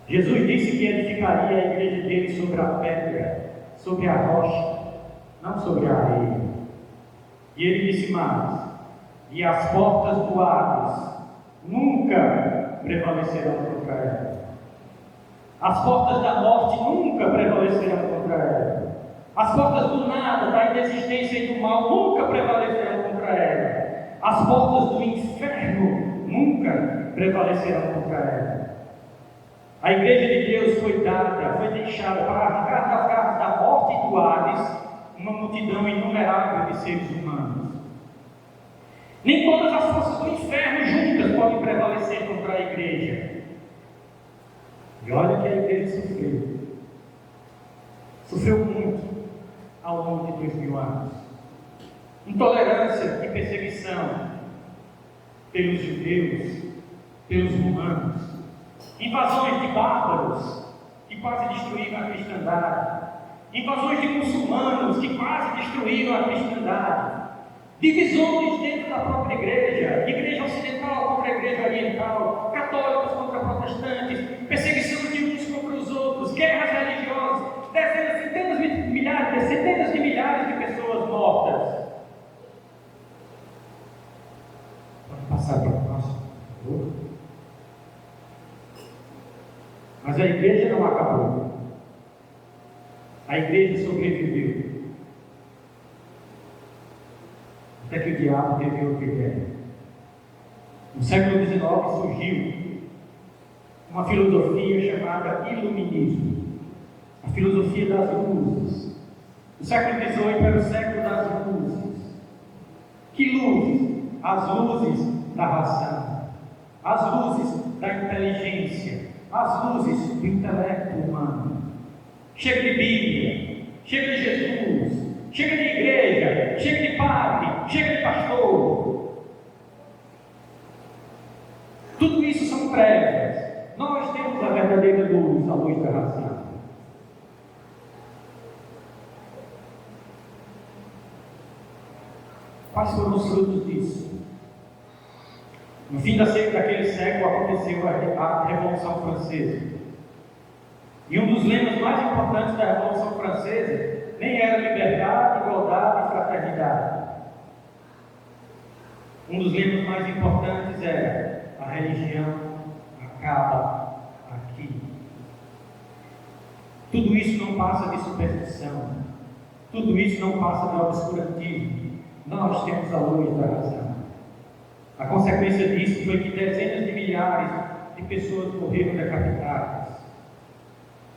Speaker 1: Jesus disse que edificaria a igreja dele sobre a pedra, sobre a rocha, não sobre a areia. E ele disse mais: e as portas do Hades nunca prevalecerão contra ela. As portas da morte nunca prevalecerão contra ela. As portas do nada, da inexistência e do mal nunca prevalecerão contra ela. As portas do inferno nunca prevalecerão contra ela. A igreja de Deus foi dada, foi deixada para arrancar das garras da morte e do Hades uma multidão inumerável de seres humanos. Nem todas as forças do inferno juntas podem prevalecer contra a igreja. E olha que a igreja sofreu muito ao longo de 2000 anos. Intolerância e perseguição pelos judeus, pelos romanos, invasões de bárbaros que quase destruíram a cristandade, invasões de muçulmanos que quase destruíram a cristandade, divisões dentro da própria igreja ocidental contra a igreja oriental, católicos contra protestantes, perseguição de uns contra os outros, guerras religiosas, centenas de milhares de pessoas mortas. Pode passar para o próximo, por favor. Mas a igreja não acabou. A igreja sobreviveu. Até que o diabo teve outra ideia. No século XIX surgiu uma filosofia chamada iluminismo, a filosofia das luzes. O século XVIII era o século das luzes. Que luzes? As luzes da razão, as luzes da inteligência, as luzes do intelecto humano. Chega de Bíblia, chega de Jesus, chega de igreja, chega de padre, chega de pastor. Tudo isso são trevas. Nós temos a verdadeira luz, a luz da razão. Quais foram os frutos disso? No fim daquele século aconteceu a Revolução Francesa. E um dos lemas mais importantes da Revolução Francesa nem era liberdade, igualdade e fraternidade. Um dos lemas mais importantes era: a religião acaba aqui. Tudo isso não passa de superstição. Tudo isso não passa de obscurantismo. Nós temos a luz da razão. A consequência disso foi que dezenas de milhares de pessoas morreram decapitadas.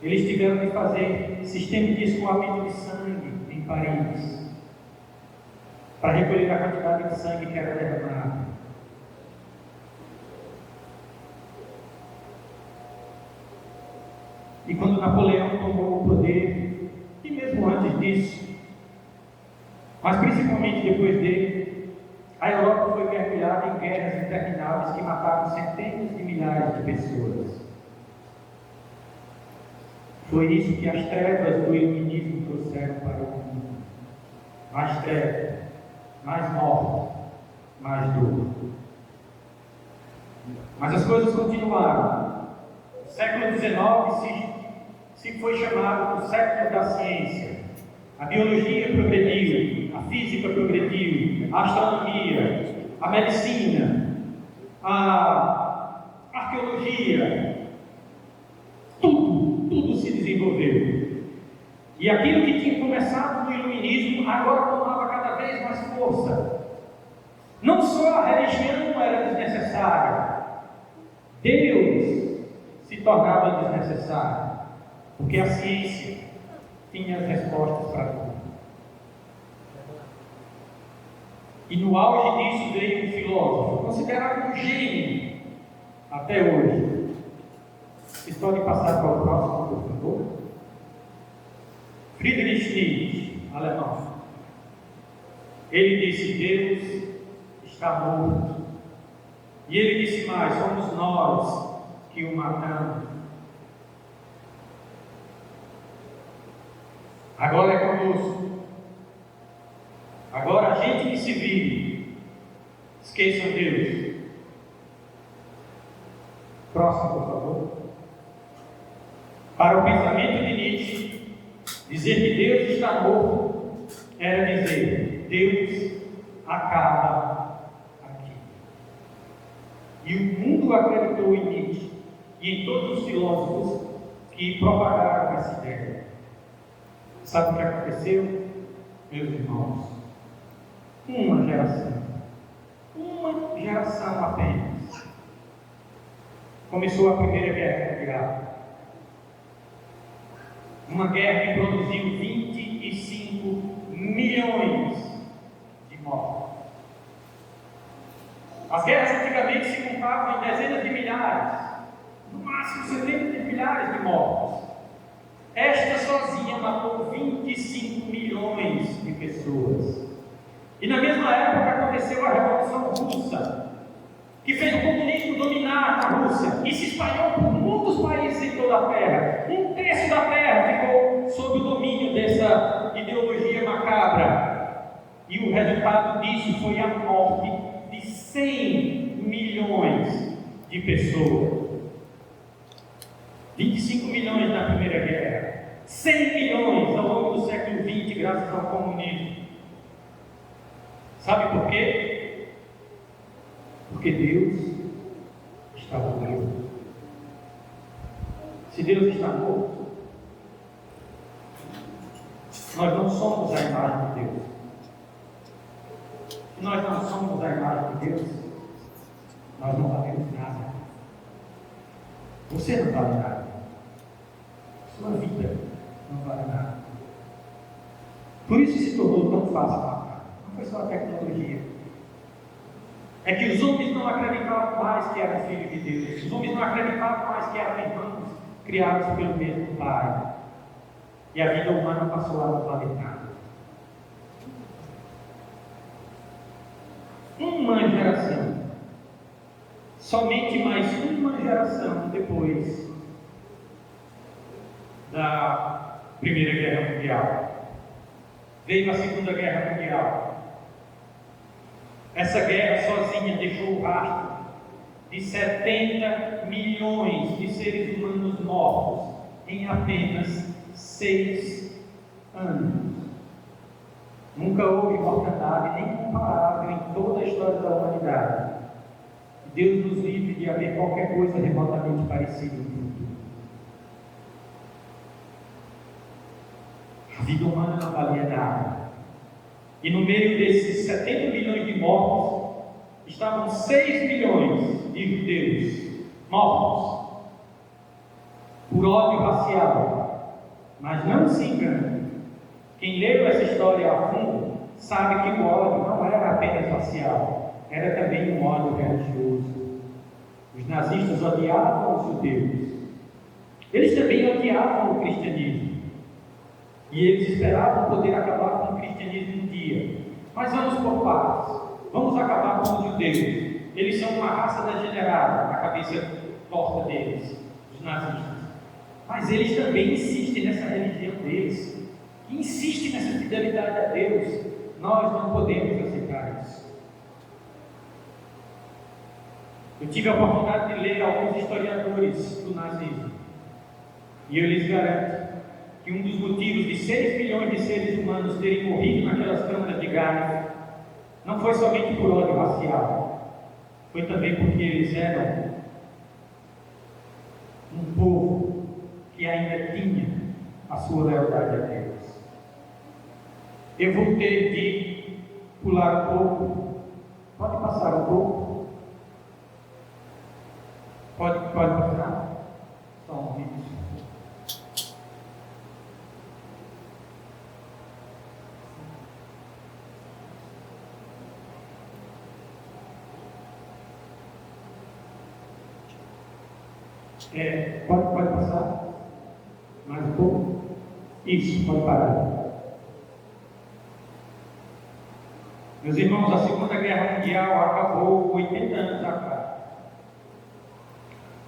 Speaker 1: Eles tiveram que fazer sistema de escoamento de sangue em Paris, para recolher a quantidade de sangue que era derramada. E quando Napoleão tomou o poder, e mesmo antes disso, mas principalmente depois dele, a Europa foi mergulhada em guerras intermináveis que mataram centenas de milhares de pessoas. Foi isso que as trevas do iluminismo trouxeram para o mundo. Mais trevas, mais morte, mais dor. Mas as coisas continuaram. O século XIX se foi chamado o século da ciência. A biologia progrediu, a física progrediu, a astronomia, a medicina, a arqueologia, tudo se desenvolveu. E aquilo que tinha começado no iluminismo agora tomava cada vez mais força. Não só a religião era desnecessária, Deus se tornava desnecessário, porque a ciência tinha as respostas para tudo. E no auge disso veio um filósofo, considerado um gênio até hoje. Vocês podem passar para o próximo, por favor? Friedrich Nietzsche, alemão. Ele disse: Deus está morto. E ele disse mais: somos nós que o matamos. Agora é conosco. Agora a gente que se vive. Esqueçam Deus. Próximo, por favor. Para o pensamento de Nietzsche, dizer que Deus está morto era dizer: Deus acaba aqui. E o mundo acreditou em Nietzsche e em todos os filósofos que propagaram essa ideia. Sabe o que aconteceu, meus irmãos? Uma geração apenas, começou a Primeira Guerra Mundial. Uma guerra que produziu 25 milhões de mortos. As guerras antigamente se contavam em dezenas de milhares, no máximo centenas de milhares milhares de mortos. Esta sozinha matou 25 milhões de pessoas. E na mesma época aconteceu a Revolução Russa, que fez o comunismo dominar a Rússia e se espalhou por muitos países em toda a Terra. Um terço da Terra ficou sob o domínio dessa ideologia macabra. E o resultado disso foi a morte de 100 milhões de pessoas. 25 milhões na Primeira Guerra, 100 milhões ao longo do século XX, graças ao comunismo. Sabe por quê? Porque Deus estava morto. Se Deus está morto, nós não somos a imagem de Deus. Se nós não somos a imagem de Deus, nós não valemos nada. Você não vale nada. Sua vida não vale nada. Por isso se tornou tão fácil matar. Não foi só a tecnologia. É que os homens não acreditavam mais que eram filhos de Deus. Os homens não acreditavam mais que eram irmãos criados pelo mesmo Pai. E a vida humana passou a não valer nada. Uma geração, somente mais uma geração depois da Primeira Guerra Mundial, veio a Segunda Guerra Mundial. Essa guerra sozinha deixou o rastro de 70 milhões de seres humanos mortos em apenas 6 anos. Nunca houve mortandade nem comparável em toda a história da humanidade. Deus nos livre de haver qualquer coisa remotamente parecida no futuro. A vida humana não valia nada. E no meio desses 70 milhões de mortos, estavam 6 milhões de judeus mortos por ódio racial. Mas não se engane, quem leu essa história a fundo sabe que o ódio não era apenas racial, era também um ódio religioso. Os nazistas odiavam os judeus. Eles também odiavam o cristianismo. E eles esperavam poder acabar com o cristianismo um dia. Mas vamos por partes. Vamos acabar com os judeus. Eles são uma raça degenerada, a cabeça torta deles, os nazistas. Mas eles também insistem nessa religião deles. Insistem nessa fidelidade a Deus. Nós não podemos aceitar isso. Eu tive a oportunidade de ler alguns historiadores do nazismo. E eu lhes garanto que um dos motivos de 6 milhões de seres humanos terem morrido naquelas câmaras de gás não foi somente por ódio racial, foi também porque eles eram um povo que ainda tinha a sua lealdade a Deus. Eu vou ter de pular um pouco. Pode passar um pouco? Pode passar? Só um minuto. Pode passar? Mais um pouco? Isso, pode parar. Meus irmãos, a Segunda Guerra Mundial acabou 80 anos atrás.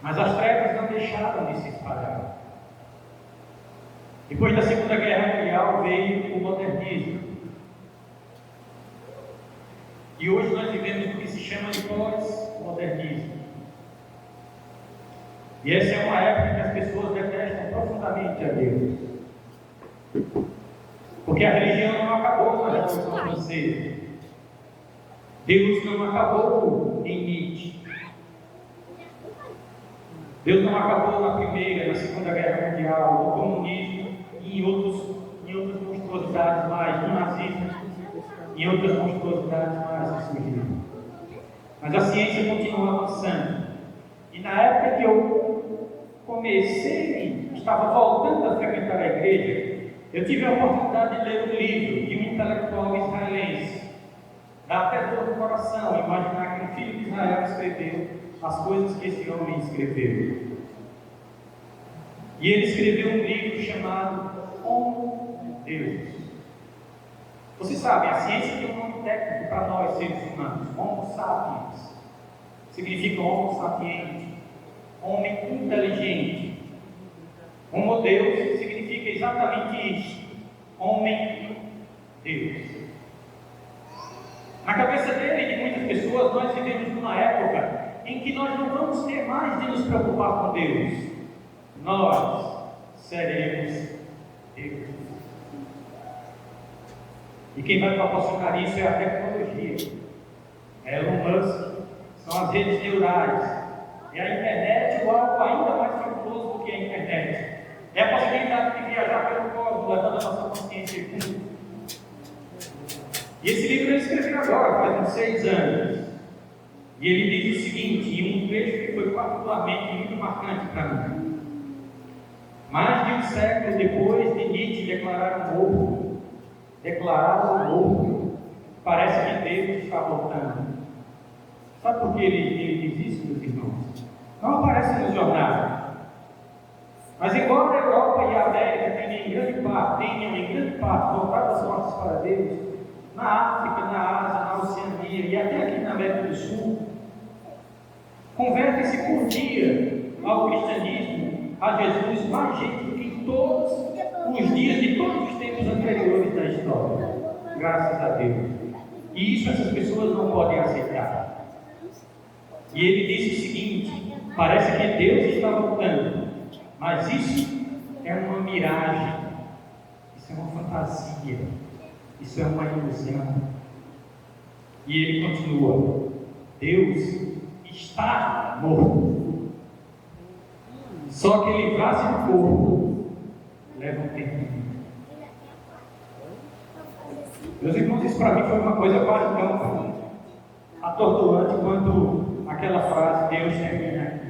Speaker 1: Mas as trevas não deixaram de se espalhar. Depois da Segunda Guerra Mundial veio o modernismo. E hoje nós vivemos o que se chama de pós-modernismo. E essa é uma época que as pessoas detestam profundamente a Deus. Porque a religião não acabou na Revolução Francesa. Deus não acabou em Nietzsche. Deus não acabou na Primeira, na Segunda Guerra Mundial, no comunismo e em outras monstruosidades mais, no nazismo e em outras monstruosidades mais que surgiram. Mas a ciência continua avançando. E na época que eu estava voltando a frequentar a igreja, eu tive a oportunidade de ler um livro de um intelectual israelense. Dá até dor no coração imaginar que um filho de Israel escreveu as coisas que esse homem escreveu. E ele escreveu um livro chamado Homo Deus. Vocês sabem, a ciência tem um nome técnico para nós, seres humanos: Homo sapiens. Significa Homo sapiente, homem inteligente. Homo Deus significa exatamente isso: homem Deus. Na cabeça dele e de muitas pessoas, nós vivemos numa época em que nós não vamos ter mais de nos preocupar com Deus. Nós seremos Deus. E quem vai proporcionar isso é a tecnologia. É Elon Musk, são as redes neurais, é a internet ou algo ainda mais fabuloso do que a internet. É a possibilidade de viajar pelo cosmos, levando a nossa consciência junto. E esse livro ele escreveu agora, faz uns 6 anos. E ele diz o seguinte, em um trecho que foi particularmente muito marcante para mim. Mais de um século depois de Nietzsche declarar o morto, parece que Deus está voltando. Sabe por que ele diz isso, meus irmãos? Não aparece nos jornais. Mas embora a Europa e a América tenham em grande parte voltado as costas para Deus, na África, na Ásia, na Oceania e até aqui na América do Sul, converte-se por dia ao cristianismo, a Jesus, mais gente do que em todos os dias de todos os tempos anteriores da história. Graças a Deus. E isso essas pessoas não podem aceitar. E ele disse o seguinte: parece que Deus está voltando, mas isso é uma miragem, isso é uma fantasia, isso é uma ilusão. E ele continua: Deus está morto. Só que livrar-se do corpo leva um tempo. Meus irmãos, isso para mim foi uma coisa quase tão atordoante quanto aquela frase: Deus termina aqui.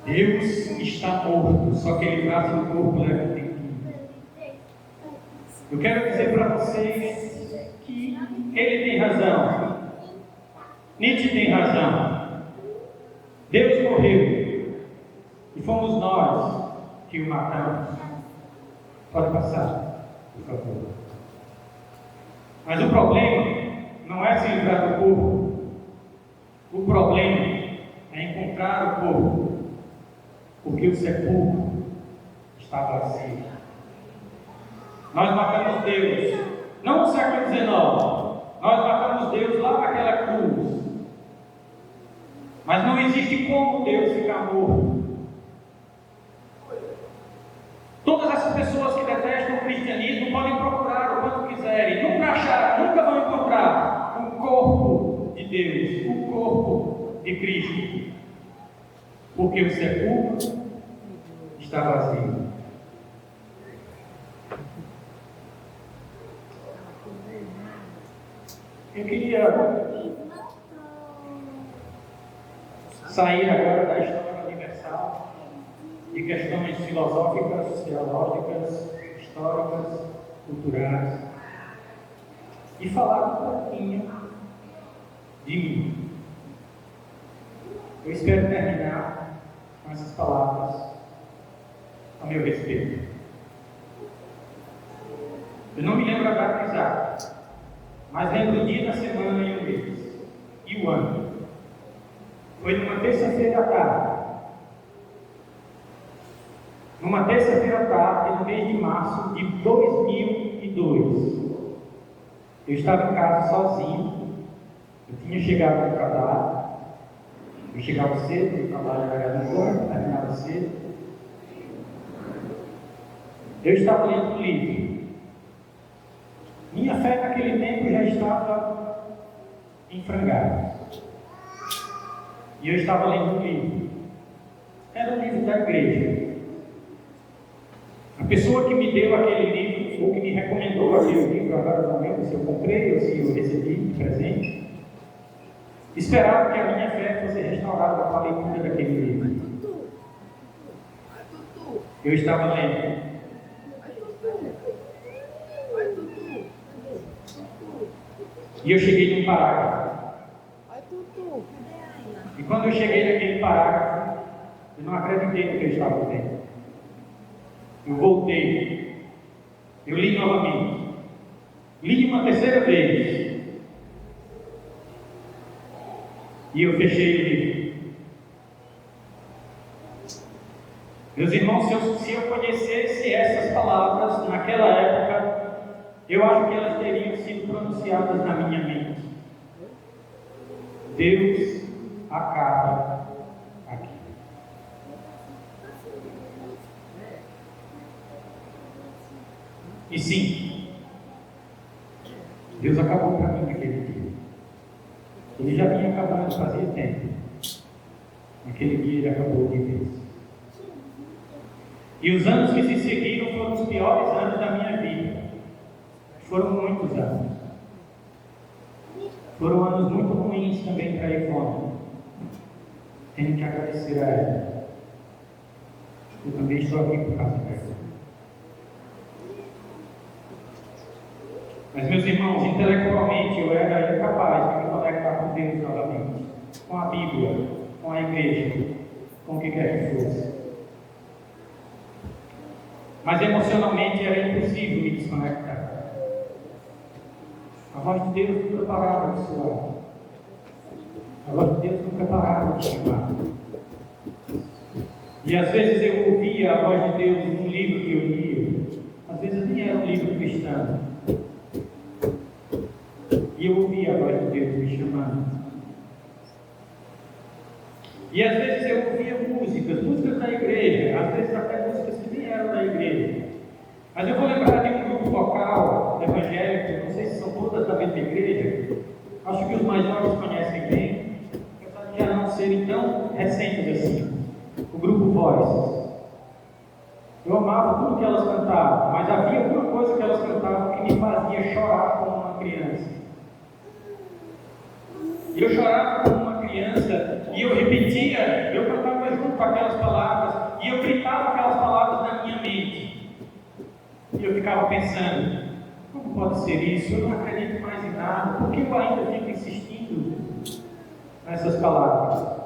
Speaker 1: Deus está morto, só que livrar-se do corpo leva um tempo. Eu quero dizer para vocês que ele tem razão. Nietzsche tem razão. Deus morreu e fomos nós que o matamos. Pode passar, por favor. Mas o problema não é se livrar do corpo. O problema é encontrar o corpo, porque o sepulcro está vazio. Nós matamos Deus, não no século XIX, nós matamos Deus lá naquela cruz. Mas não existe como Deus ficar morto. Todas essas pessoas que detestam o cristianismo podem procurar o quanto quiserem, nunca vão encontrar o corpo de Deus, o corpo de Cristo, porque o sepulcro está vazio. Eu queria sair agora da história universal, de questões filosóficas, teológicas, históricas, culturais, e falar um pouquinho de mim. Eu espero terminar com essas palavras a meu respeito. Eu não me lembro a data exata, mas lembro o dia da semana e o mês, e o ano. Foi numa terça-feira à tarde. Numa terça-feira à tarde, no mês de março de 2002. Eu estava em casa sozinho. Eu tinha chegado no trabalho. Eu chegava cedo, o trabalho era no banco, terminava cedo. Eu estava lendo um livro. Minha fé naquele tempo já estava em frangalhos. E eu estava lendo um livro. Era um livro da igreja. A pessoa que me deu aquele livro, ou que me recomendou aquele livro, agora não lembro se eu comprei ou se eu recebi de presente, esperava que a minha fé fosse restaurada com a leitura daquele livro. Eu estava lendo. E eu cheguei num parágrafo. E E quando eu cheguei naquele parágrafo, eu não acreditei no que eu estava vendo. Eu voltei, eu li novamente, li uma terceira vez, e eu fechei o livro. Meus irmãos, se eu conhecesse essas palavras naquela época, eu acho que elas teriam sido pronunciadas na minha mente. Deus acaba aqui. E sim, Deus acabou para mim naquele dia. Ele já vinha acabando fazia tempo. Naquele dia ele acabou de vez. E os anos que se seguiram foram os piores anos da minha vida. Foram muitos anos. Foram anos muito ruins também para a Ivone. Tenho que agradecer a ela. Eu também estou aqui por causa dela. Mas, meus irmãos, intelectualmente eu era incapaz de me conectar com Deus novamente, com a Bíblia, com a igreja, com o que quer que fosse. Mas emocionalmente era impossível me desconectar. A voz de Deus nunca parava de soar. A voz de Deus nunca parava de chamar. E às vezes eu ouvia a voz de Deus num livro que eu lia. Às vezes nem era um livro cristão. E eu ouvia a voz de Deus me chamando. E às vezes eu ouvia músicas da igreja, às vezes até músicas que nem eram da igreja. Mas eu vou lembrar de um grupo vocal evangélico, não sei se são todas da mesma igreja, acho que os mais novos conhecem bem, apesar de já não serem tão recentes assim, o grupo Voices. Eu amava tudo que elas cantavam, mas havia alguma coisa que elas cantavam que me fazia chorar como uma criança. E eu chorava como uma criança, e eu repetia, eu cantava junto com aquelas palavras, e eu gritava aquelas palavras na minha mente. E eu ficava pensando, como pode ser isso? Eu não acredito mais em nada, por que eu ainda fico insistindo nessas palavras?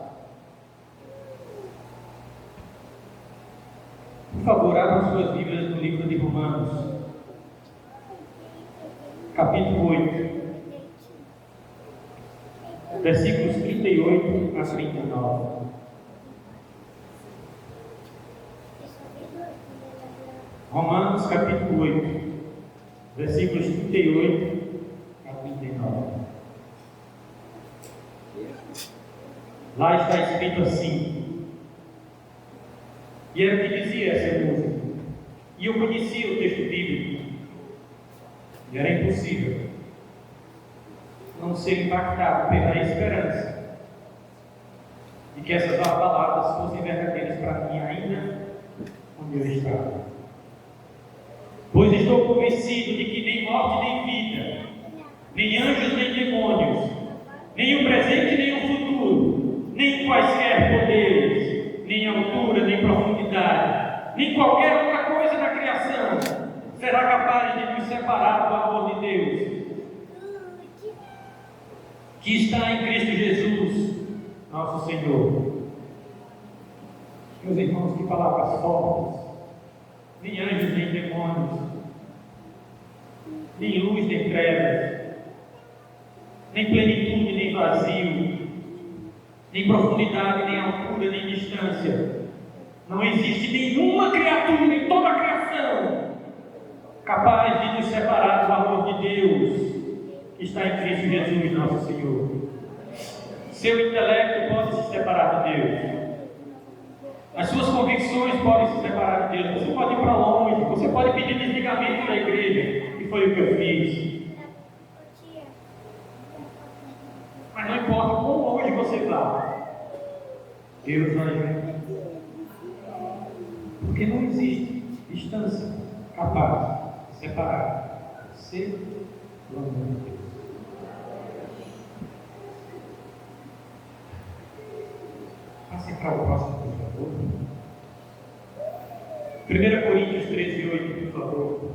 Speaker 1: Por favor, abram suas Bíblias no livro de Romanos, capítulo 8. Versículos 38 a 39. Romanos capítulo 8, versículos 38 a 39. Lá está escrito assim. E era o que dizia essa música. E eu conhecia o texto bíblico. E era impossível não ser impactado pela esperança de que essas palavras fossem verdadeiras para mim ainda onde eu estava. Pois estou convencido de que nem morte nem vida, nem anjos nem demônios, nem o presente nem o futuro, nem quaisquer poderes, nem altura nem profundidade, nem qualquer outra coisa na criação será capaz de nos separar do amor de Deus que está em Cristo Jesus, nosso Senhor. Meus irmãos, que palavras fortes. Nem anjos, nem demônios, nem luz, nem trevas, nem plenitude, nem vazio, nem profundidade, nem altura, nem distância. Não existe nenhuma criatura em toda a criação capaz de nos separar do amor de Deus que está em Cristo Jesus, nosso Senhor. Seu intelecto pode se separar de Deus. As suas convicções podem se separar de Deus. Você pode ir para longe. Você pode pedir desligamento da igreja. E foi o que eu fiz. Mas não importa quão longe você vá, Deus vai vir. Porque não existe distância capaz de separar você do amor de Deus. Passe para o próximo, por favor. 1 Coríntios 13:8, por favor.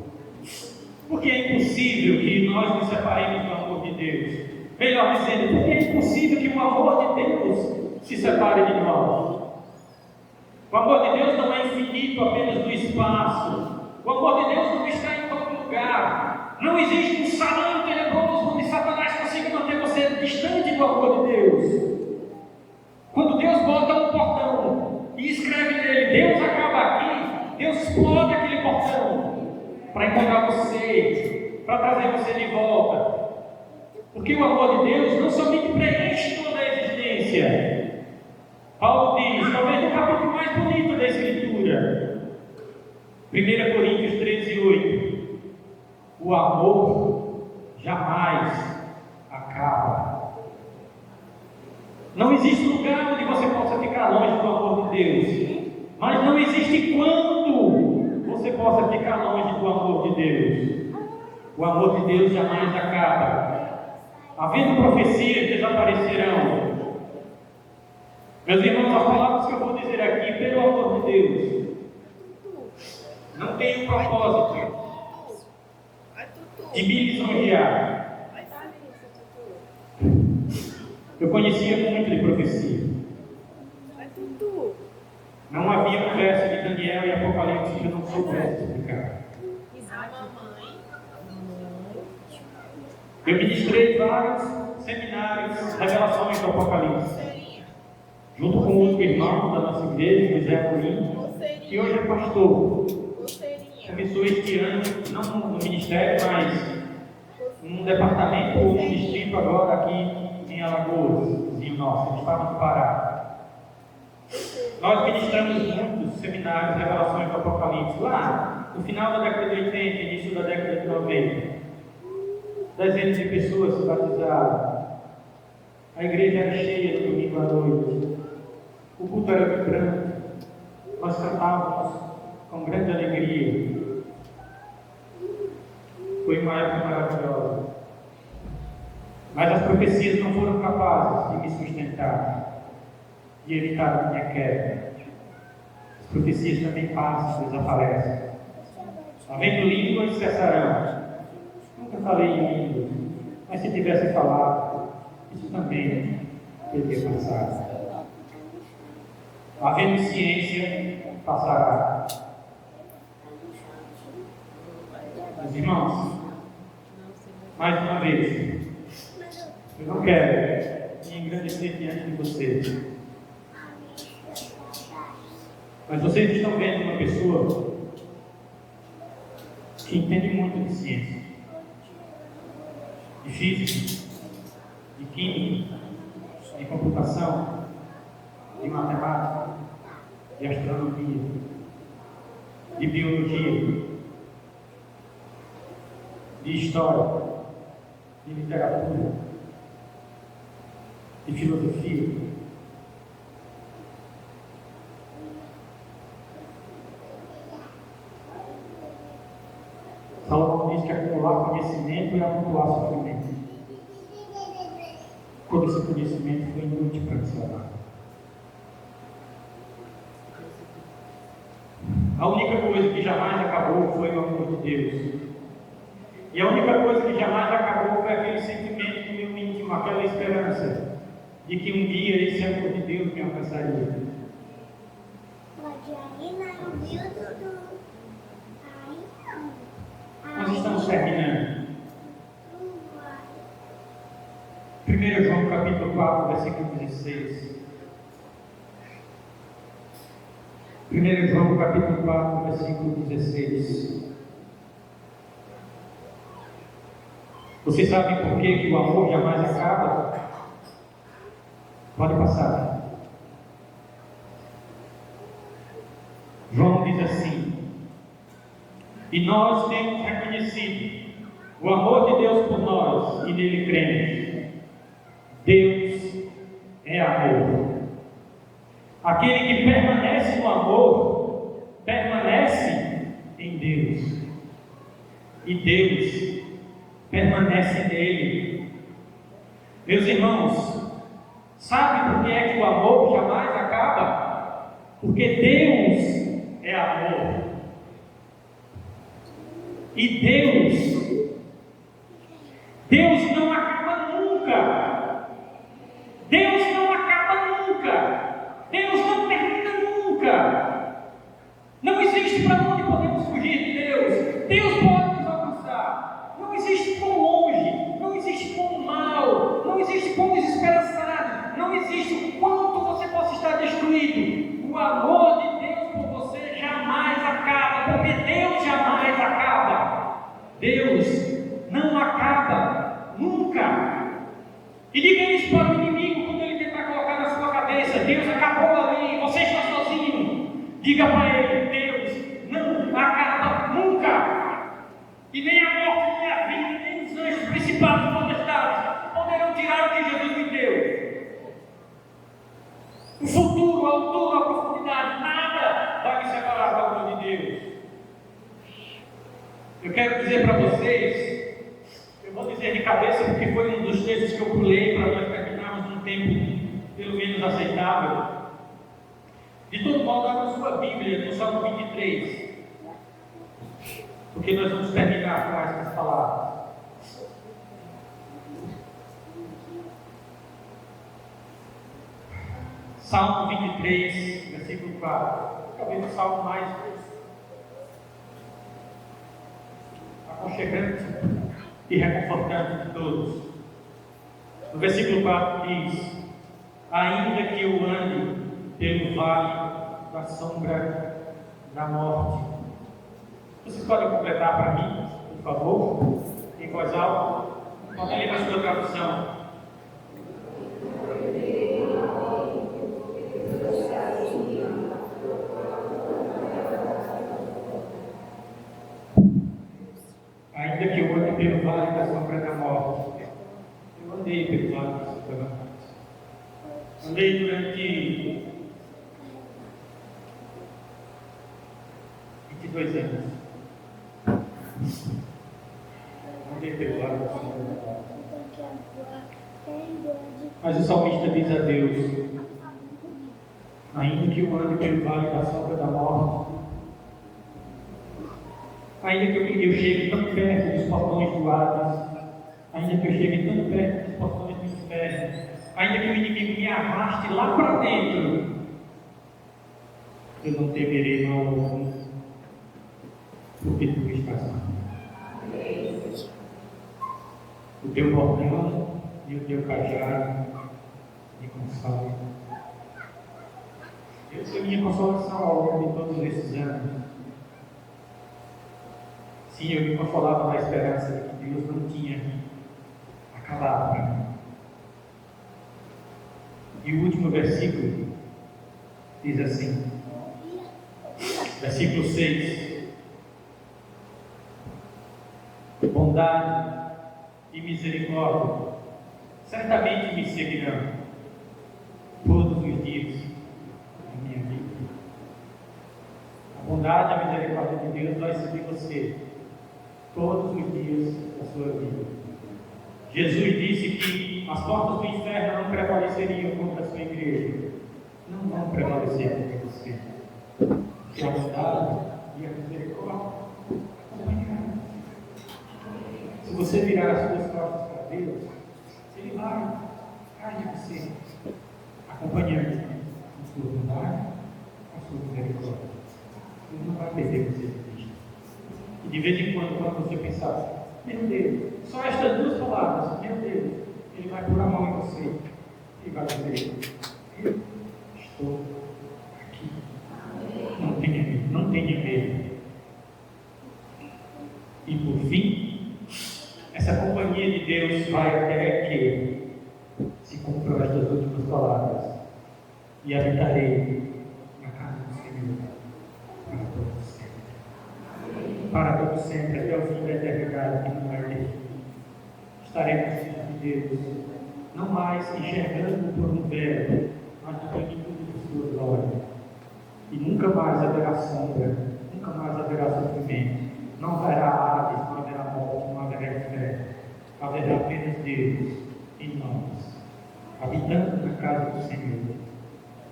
Speaker 1: Porque é impossível que nós nos separemos do amor de Deus. Melhor dizendo, porque é impossível que o amor de Deus se separe de nós. O amor de Deus não é infinito apenas no espaço. O amor de Deus não está em todo lugar. Não existe um salão tenebroso onde Satanás consiga manter você distante do amor de Deus. Quando Deus bota um portão e escreve nele, Deus acaba aqui, Deus explode aquele portão para encontrar você, para trazer você de volta. Porque o amor de Deus não somente preenche toda a existência. Paulo diz, talvez no capítulo mais bonito da Escritura, 1 Coríntios 13:8, o amor jamais acaba. Não existe lugar onde você possa ficar longe do amor de Deus, mas não existe quando você possa ficar longe do amor de Deus. O amor de Deus jamais acaba. Havendo profecias, desaparecerão. Meus irmãos, as palavras que eu vou dizer aqui, pelo amor de Deus, não tem o propósito de me lisonjear. Eu conhecia muito de profecia. Não havia um verso de Daniel e Apocalipse que eu não soubesse explicar. Eu ministrei vários seminários, revelações do Apocalipse, junto com outro irmão da nossa igreja, José Amorim, que hoje é pastor. Começou este ano, não no ministério, mas num departamento ou num distrito agora aqui em Alagoas, vizinho nosso, estava no Pará. Nós ministramos muitos seminários, revelações do Apocalipse, lá no final da década de 80, início da década de 90. Dezenas de pessoas se batizaram. A igreja era cheia no domingo à noite. O culto era vibrante. Nós cantávamos com grande alegria. Foi uma época maravilhosa. Mas as profecias não foram capazes de me sustentar, de evitar a minha queda. As profecias também passam, desaparecem. Havendo línguas, cessarão. Nunca falei em línguas, mas se tivesse falado, isso também teria passado. Havendo ciência, passará. Meus irmãos, mais uma vez, eu não quero me engrandecer diante de vocês, mas vocês estão vendo uma pessoa que entende muito de ciência, de física, de química, de computação, de matemática, de astronomia, de biologia, de história, de literatura, de filosofia. Salomão diz que acumular conhecimento é acumular sofrimento. Todo esse conhecimento foi inútil para salvar. A única coisa que jamais acabou foi o amor de Deus. E a única coisa que jamais acabou foi aquele sentimento do meu íntimo, aquela esperança de que um dia esse amor de Deus me alcançaria. Nós estamos terminando. 1 João capítulo 4, versículo 16. 1 João capítulo 4, versículo 16. Vocês sabem por que o amor jamais acaba? Pode passar. João diz assim: e nós temos reconhecido o amor de Deus por nós e nele cremos. Deus é amor. Aquele que permanece no amor, permanece em Deus. E Deus permanece nele. Meus irmãos, sabe por que é que o amor jamais acaba? Porque Deus é amor. E Deus não acaba nunca. Deus não acaba nunca. nunca. Não existe para onde podemos fugir de Deus. Deus pode nos alcançar. Não existe quão longe, não existe quão mal, não existe quão desesperançado, não existe o quanto você possa estar destruído. O amor de Deus por você jamais acaba, porque Deus jamais acaba. Deus não acaba, nunca. E diga isso para o inimigo quando ele tentar colocar na sua cabeça: Deus acabou ali, você está sozinho. Diga para ele: Deus não acaba nunca. E nem a morte, nem a vida, nem os anjos, principados e potestades poderão tirar o que Jesus me deu. O futuro, a altura, a profundidade, nada vai me separar do amor de Deus. Eu quero dizer para vocês, eu vou dizer de cabeça porque foi um dos textos que eu pulei para nós terminarmos num tempo pelo menos aceitável. De todo modo, abra sua Bíblia no Salmo 23, porque nós vamos terminar com essas palavras. Salmo 23, versículo 4. Talvez o salmo mais aconchegante e reconfortante de todos. No versículo 4 diz: ainda que eu ande pelo vale da sombra da morte. Você pode completar para mim, por favor, em voz alta? Qual é a sua tradução? Ainda que eu ande pelo vale da sombra da morte. Eu andei pelo vale da sombra da morte. Andei durante 22 anos. Andei pelo vale da sombra da morte. Mas o salmista diz a Deus: ainda que eu ande pelo vale da sombra da morte, ainda que eu chegue tão perto dos portões do Hades, ainda que eu chegue tão perto dos portões do inferno, ainda que o inimigo me arraste lá para dentro, eu não temerei mal algum, porque tu estás comigo. O teu bordão e o teu cajado me consolam. Eu sou minha consolação ao longo de todos esses anos. Sim, eu me consolava na esperança de que Deus não tinha acabado para mim. E o último versículo diz assim, versículo 6: bondade e misericórdia certamente me seguirão todos os dias da minha vida. A bondade e a misericórdia de Deus vai seguir você todos os dias da sua vida. Jesus disse que as portas do inferno não prevaleceriam contra a sua igreja. Não vão prevalecer contra você. E a bondade e a misericórdia acompanharão. Se você virar as suas costas para Deus, Ele vai atrás de você, acompanhando a sua bondade, a sua misericórdia. Ele não vai perder você de vista. E de vez em quando você pensar: meu Deus, só estas duas palavras, meu Deus, Ele vai pôr a mão em você e vai dizer: eu estou aqui. Não tenha medo, não tenha medo. E por fim, essa companhia de Deus vai até que se cumpram estas últimas palavras: e habitarei na casa do Senhor para todo sempre. Para todo sempre, até o fim da eternidade, que não é o fim. Estaremos filhos de Deus, não mais enxergando por um véu, mas na plenitude de sua glória. E nunca mais haverá sombra, nunca mais haverá sofrimento, não haverá Hades, não haverá morte, não haverá inferno. Haverá apenas Deus e nós, habitando na casa do Senhor,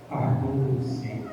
Speaker 1: para todo sempre.